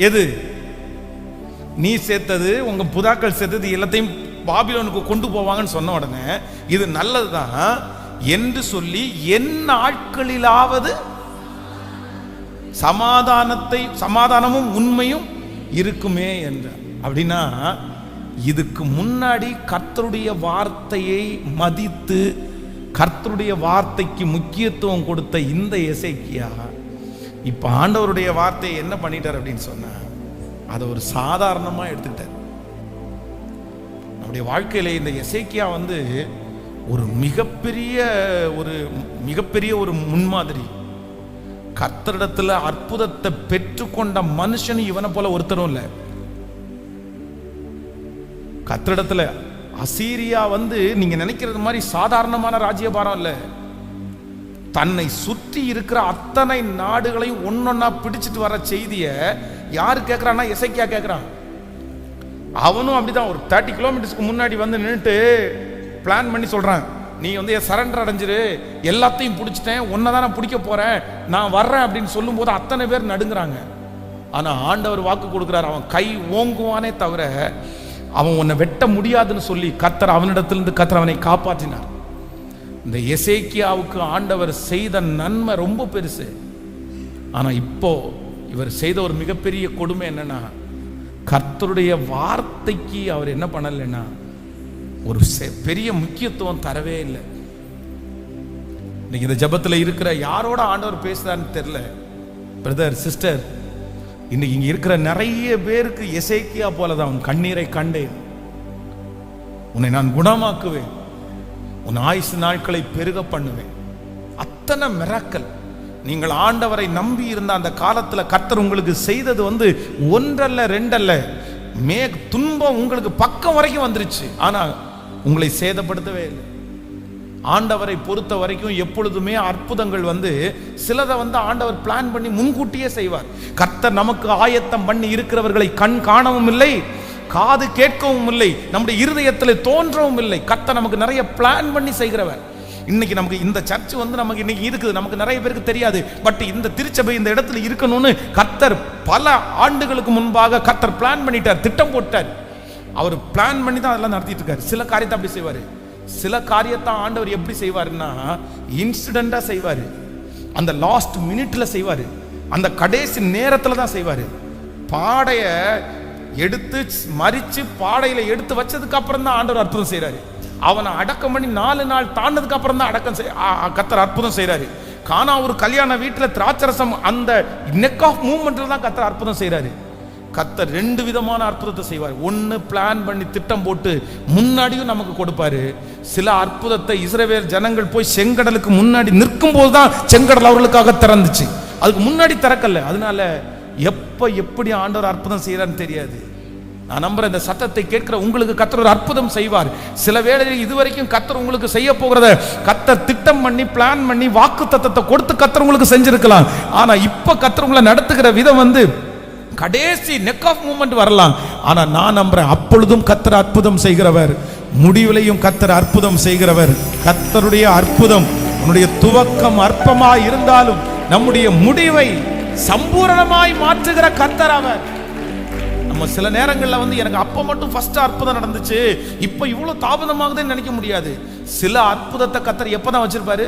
எது நீ சேர்த்தது, உங்க புதாக்கள் சேர்த்தது எல்லாத்தையும் பாபிலோனுக்கு கொண்டு போவாங்கன்னு சொன்ன உடனே இது நல்லதுதான் என்று சொல்லி என் நாட்களிலாவது சமாதானமும் உண்மையும் இருக்குமே என்றார். அப்படின்னா இதுக்கு முன்னாடி கர்த்தருடைய வார்த்தையை மதித்து கர்த்தருடைய வார்த்தைக்கு முக்கியத்துவம் கொடுத்த இந்த எசேக்கியா இப்ப ஆண்டவருடைய வார்த்தையை என்ன பண்ணிட்டார் அப்படின்னு சொன்னா, அதை ஒரு சாதாரணமா எடுத்துக்கிட்டார். நம்முடைய வாழ்க்கையில இந்த எசேக்கியா ஒரு மிகப்பெரிய ஒரு முன்மாதிரி. கர்த்தரிடத்துல அற்புதத்தை பெற்றுக்கொண்ட மனுஷன் இவனை போல ஒருத்தரும் இல்லை. கர்த்தரிடத்துல அசீரியா நீங்க நினைக்கிறது மாதிரி சாதாரணமான ராஜ்யபாரம் இல்ல. தன்னை சுற்றி இருக்கிற அத்தனை நாடுகளையும் ஒன்னொன்னா பிடிச்சிட்டு வர செய்திய யாரு கேட்கிறான்னா, எசேக்கியா கேட்கிறான். அவனும் அப்படிதான் ஒரு 30 கிலோமீட்டர்ஸ்க்கு முன்னாடி நின்னுட்டு பிளான் பண்ணி சொல்றான், நீ சரண்டர் அடைஞ்சிரு, எல்லாத்தையும் பிடிச்சிட்டேன், உன்னதான் நான் பிடிக்க போறேன், நான் வர்றேன் அப்படின்னு சொல்லும் போது அத்தனை பேர் நடுங்குறாங்க. ஆனா ஆண்டவர் வாக்கு கொடுக்கிறார், அவன் கை ஓங்குவானே தவிர அவன் உன்னை வெட்ட முடியாதுன்னு சொல்லி கர்த்தர் அவனிடத்திலிருந்து அவனை காப்பாற்றினார். இந்த எசேக்கியாவுக்கு ஆண்டவர் செய்த நன்மை ரொம்ப பெருசு. ஆனா இப்போ இவர் செய்த ஒரு மிகப்பெரிய கொடுமை என்னன்னா, கர்த்தருடைய வார்த்தைக்கு அவர் என்ன பண்ணலைன்னா ஒரு பெரிய முக்கியத்துவம் தரவே இல்லை. இன்னைக்கு இந்த ஜபத்துல இருக்கிற யாரோட ஆண்டவர் பேசுறான்னு தெரியல. பிரதர், சிஸ்டர், இன்னைக்கு இங்க இருக்கிற நிறைய பேருக்கு எசேக்கியா போலதான், உன் கண்ணீரை கண்டேன், உன்னை நான் குணமாக்குவேன், உன் ஆயுசு நாட்களை பெருக பண்ணுவேன். அத்தனை மிராக்கல் நீங்கள் ஆண்டவரை நம்பி இருந்த அந்த காலத்துல கர்த்தர் உங்களுக்கு செய்தது ஒன்றல்ல ரெண்டல்ல, துன்பம் உங்களுக்கு பக்கம் வரைக்கும் வந்துருச்சு. ஆனா உங்களை சேதப்படுத்தவே இல்லை. ஆண்டவரை பொறுத்த வரைக்கும் எப்பொழுதுமே அற்புதங்கள் சிலதை ஆண்டவர் பிளான் பண்ணி முன்கூட்டியே செய்வார். கர்த்தர் நமக்கு ஆயத்தம் பண்ணி இருக்கிறவர்களை கண் காணவும் இல்லை, காது கேட்கவும் இல்லை, நம்முடைய இருதயத்தில் தோன்றவும் இல்லை. கர்த்தர் நமக்கு நிறைய பிளான் பண்ணி செய்கிறவர். இன்னைக்கு நமக்கு இந்த சர்ச் நமக்கு இன்னைக்கு இருக்குது, நமக்கு நிறைய பேருக்கு தெரியாது. பட் இந்த திருச்சபை இந்த இடத்துல இருக்கணும்னு கர்த்தர் பல ஆண்டுகளுக்கு முன்பாக கர்த்தர் பிளான் பண்ணிட்டார், திட்டம் போட்டார். அவர் பிளான் பண்ணி தான் அதெல்லாம் நடத்திட்டு இருக்காரு. சில காரியத்தை அப்படி செய்வாரு, சில காரியத்தை ஆண்டவர் எப்படி செய்வாருன்னா இன்சிடென்டா செய்வாரு, அந்த லாஸ்ட் மினிட்ல செய்வாரு, அந்த கடைசி நேரத்துல தான் செய்வாரு. பாடைய எடுத்து மறிச்சு பாடையில எடுத்து வச்சதுக்கு அப்புறம் தான் ஆண்டவர் அற்புதம் செய்யறாரு. அவனை அடக்கம் பண்ணி 4 நாள் தாண்டதுக்கு அப்புறம் தான் கர்த்தர் அற்புதம் செய்யறாரு. கானா ஒரு கல்யாண வீட்டுல திராட்சரசம் அந்த நெக் ஆஃப் மூவ்மெண்ட்ல தான் கர்த்தர் அற்புதம் செய்யறாரு. கர்த்தர் 2 விதமான அற்புதத்தை செய்வார். ஒன்னு பிளான் பண்ணி திட்டம் போட்டு முன்னாடியும் நமக்கு கொடுப்பாரு. சில அற்புதத்தை இஸ்ரவேல் ஜனங்கள் போய் செங்கடலுக்கு முன்னாடி நிற்கும் போதுதான் செங்கடல் அவர்களுக்காக திறந்துச்சு, அதுக்கு முன்னாடி திறக்கல. அதனால எப்ப எப்படி ஆண்டவர் அற்புதம் செய்யறான்னு தெரியாது. நான் நம்புறேன் இந்த சத்தத்தை கேட்கிற உங்களுக்கு கர்த்தர் ஒரு அற்புதம் செய்வார். சில வேளையில் இதுவரைக்கும் கர்த்தர் உங்களுக்கு செய்ய போகிறத கர்த்தர் திட்டம் பண்ணி பிளான் பண்ணி வாக்குத்தத்தத்தை கொடுத்து கர்த்தர் உங்களுக்கு செஞ்சிருக்கலாம். ஆனா இப்ப கர்த்தர் உங்களை நடத்துகிற விதம் கடைசி நெக் ஆஃப் மூமெண்ட் வரலாம். ஆனா நான் நம்புறேன் அப்பொழுதும் கர்த்தர் அற்புதம் செய்கிறவர், முடிவிலையும் கர்த்தர் அற்புதம் செய்கிறவர். கர்த்தருடைய அற்புதம் உன்னுடைய துவக்கம் அற்பமாய் இருந்தாலும் நம்முடைய முடிவை சம்பூரணமாய் மாற்றுகிற கர்த்தர் அவர். நம்ம சில நேரங்களில் எனக்கு அப்ப மட்டும் ஃபர்ஸ்ட் அற்புதம் நடந்துச்சு, இப்ப இவ்வளவு தாமதமாகுதுன்னு நினைக்க முடியாது. சில அற்புதத்தை கர்த்தர் எப்பதான் வச்சிருப்பாரு?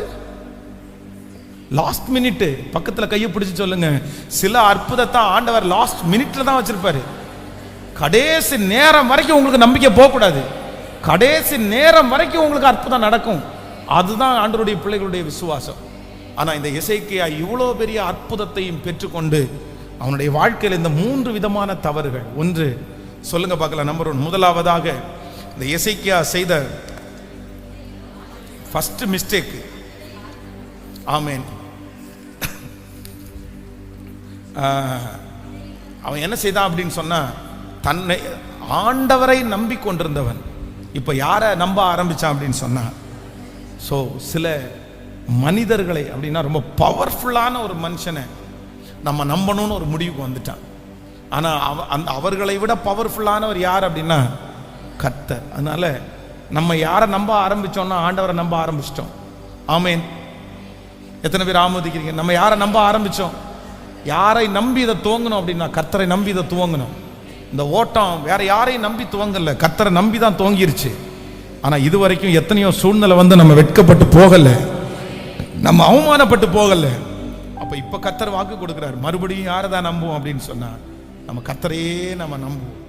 Last minute. பக்கத்துல கையை பிடிச்சு சொல்லுங்க, சில அற்புதத்தை ஆண்டவர் லாஸ்ட் மினிட்ல தான் வச்சிருப்பாரு. கடைசி நேரம் வரைக்கும் உங்களுக்கு நம்பிக்கை போக கூடாது. கடைசி நேரம் வரைக்கும் உங்களுக்கு அற்புதம் நடக்கும். அதுதான் ஆண்டவருடைய பிள்ளைகளுடைய விசுவாசம். ஆனா இந்த எசேக்கியா இவ்வளவு பெரிய அற்புதத்தையும் பெற்றுக்கொண்டு அவனுடைய வாழ்க்கையில் இந்த 3 விதமான தவறுகள். ஒன்று சொல்லுங்க பார்க்கலாம். நம்பர் 1, முதலாவதாக இந்த எசேக்கியா செய்த ஃபர்ஸ்ட் மிஸ்டேக். ஆமென். அவன் என்ன செய்தான் அப்படின்னு சொன்னா, தன்னை ஆண்டவரை நம்பி கொண்டிருந்தவன் இப்ப யாரை நம்ப ஆரம்பிச்சான் அப்படின்னு சொன்னா, ஸோ சில மனிதர்களை அப்படின்னா ரொம்ப பவர்ஃபுல்லான ஒரு மனுஷனை நம்ம நம்பணும்னு ஒரு முடிவுக்கு வந்துட்டான். ஆனா அந்த அவர்களை விட பவர்ஃபுல்லானவர் யார் அப்படின்னா கர்த்தர். அதனால நம்ம யாரை நம்ப ஆரம்பிச்சோம்னா ஆண்டவரை நம்ப ஆரம்பிச்சிட்டோம். ஆமென். எத்தனை பேர் ஆமோதிக்கிறீங்க? நம்ம யாரை நம்ப ஆரம்பிச்சோம்? யாரை நம்பி இதை துவங்கணும் அப்படின்னா கர்த்தரை நம்பி இதை துவங்கணும். இந்த ஓட்டம் வேற யாரையும் நம்பி துவங்கல, கர்த்தரை நம்பி தான் துவங்கிருச்சு. ஆனா இது வரைக்கும் எத்தனையோ சூழ்நிலை நம்ம வெட்கப்பட்டு போகல, நம்ம அவமானப்பட்டு போகல. அப்ப இப்ப கர்த்தர் வாக்கு கொடுக்கிறார், மறுபடியும் யாரை தான் நம்புவோம் அப்படின்னு சொன்னா நம்ம கர்த்தரையே நம்ம நம்புவோம்.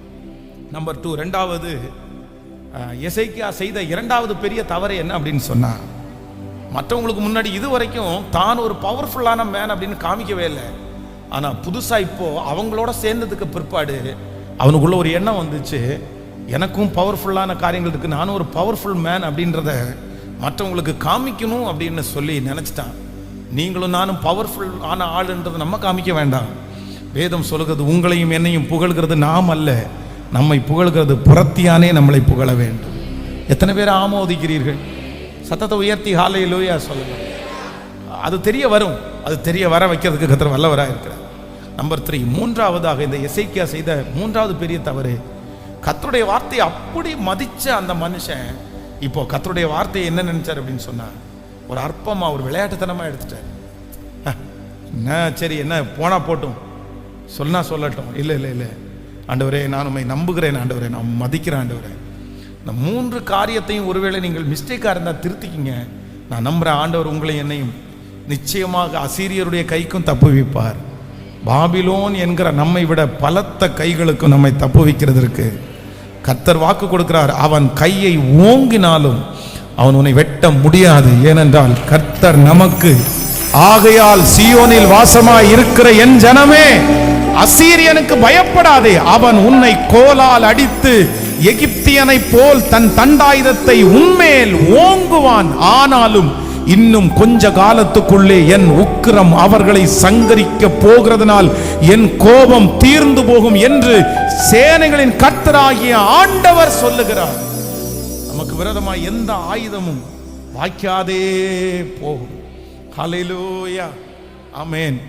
நம்பர் 2, ரெண்டாவது எசேக்கியா செய்த 2வது பெரிய தவறு என்ன அப்படின்னு சொன்னா, மற்றவங்களுக்கு முன்னாடி இது வரைக்கும் தான் ஒரு பவர்ஃபுல்லான மேன் அப்படின்னு காமிக்கவே இல்லை. ஆனா புதுசா இப்போ அவங்களோட சேர்ந்ததுக்கு பிற்பாடு அவனுக்குள்ள ஒரு எண்ணம் வந்துச்சு, எனக்கும் பவர்ஃபுல்லான காரியங்கள் இருக்கு, நானும் ஒரு பவர்ஃபுல் மேன் அப்படின்றத மற்றவங்களுக்கு காமிக்கணும் அப்படின்னு சொல்லி நினைச்சிட்டான். நீங்களும் நானும் பவர்ஃபுல் ஆன ஆளுன்றது நம்ம காமிக்க வேண்டாம். வேதம் சொல்லுகிறது, உங்களையும் என்னையும் புகழ்கிறது நாம் அல்ல, நம்மை புகழ்கிறது புறத்தியானே நம்மளை புகழ வேண்டும். எத்தனை பேர் ஆமோதிக்கிறீர்கள்? சத்தத்தை உயர்த்தி ஹல்லேலூயா சொல்லுங்க. அது தெரிய வரும், அது தெரிய வர வைக்கிறதுக்கு கர்த்தர் வல்லவராக இருக்கிறார். நம்பர் 3, மூன்றாவதாக இந்த எசேக்கியா செய்த 3வது பெரிய தவறு, கர்த்தருடைய வார்த்தையை அப்படி மதிச்ச அந்த மனுஷன் இப்போ கர்த்தருடைய வார்த்தையை என்ன நினைச்சார் அப்படின்னு சொன்னா, ஒரு அற்பமா ஒரு விளையாட்டுத்தனமா எடுத்துட்டார். என்ன சரி என்ன போனா போட்டும், சொன்னா சொல்லட்டும், இல்லை இல்லை இல்லை ஆண்டவரே நான் உம்மை நம்புகிறேன், ஆண்டவரே நான் மதிக்கிறேன், ஆண்டவரே. இந்த 3 காரியத்தையும் ஒருவேளை நீங்கள் மிஸ்டேக்காக இருந்தால் திருத்திக்கிங்க. நான் நம்புகிறேன் ஆண்டவர் உங்களை என்னையும் நிச்சயமாக அசீரியருடைய கைக்கும் தப்புவிப்பார். பாபிலோன் என்கிற நம்மை விட பலத்த கைகளுக்கும் நம்மை தப்புவிக்கிறதற்கு கர்த்தர் வாக்கு கொடுக்கிறார். அவன் கையை ஓங்கினாலும் அவன் உன்னை வெட்ட முடியாது, ஏனென்றால் கர்த்தர் நமக்கு. ஆகையால் சீயோனில் வாசமாய் இருக்கிற என் ஜனமே, அசீரியனுக்கு பயப்படாதே, அவன் உன்னை கோலால் அடித்து எகிப்தியனை போல் தன் தண்டாயுதத்தை உன்மேல் ஓங்குவான். ஆனாலும் இன்னும் கொஞ்ச காலத்துக்குள்ளே என் உக்கிரம் அவர்களை சங்கரிக்க போகிறதுனால் என் கோபம் தீர்ந்து போகும் என்று சேனைகளின் கர்த்தராகிய ஆண்டவர் சொல்லுகிறார். நமக்கு விரோதமாய் எந்த ஆயுதமும் வாய்க்காதே போகும். ஹல்லேலூயா, ஆமென்.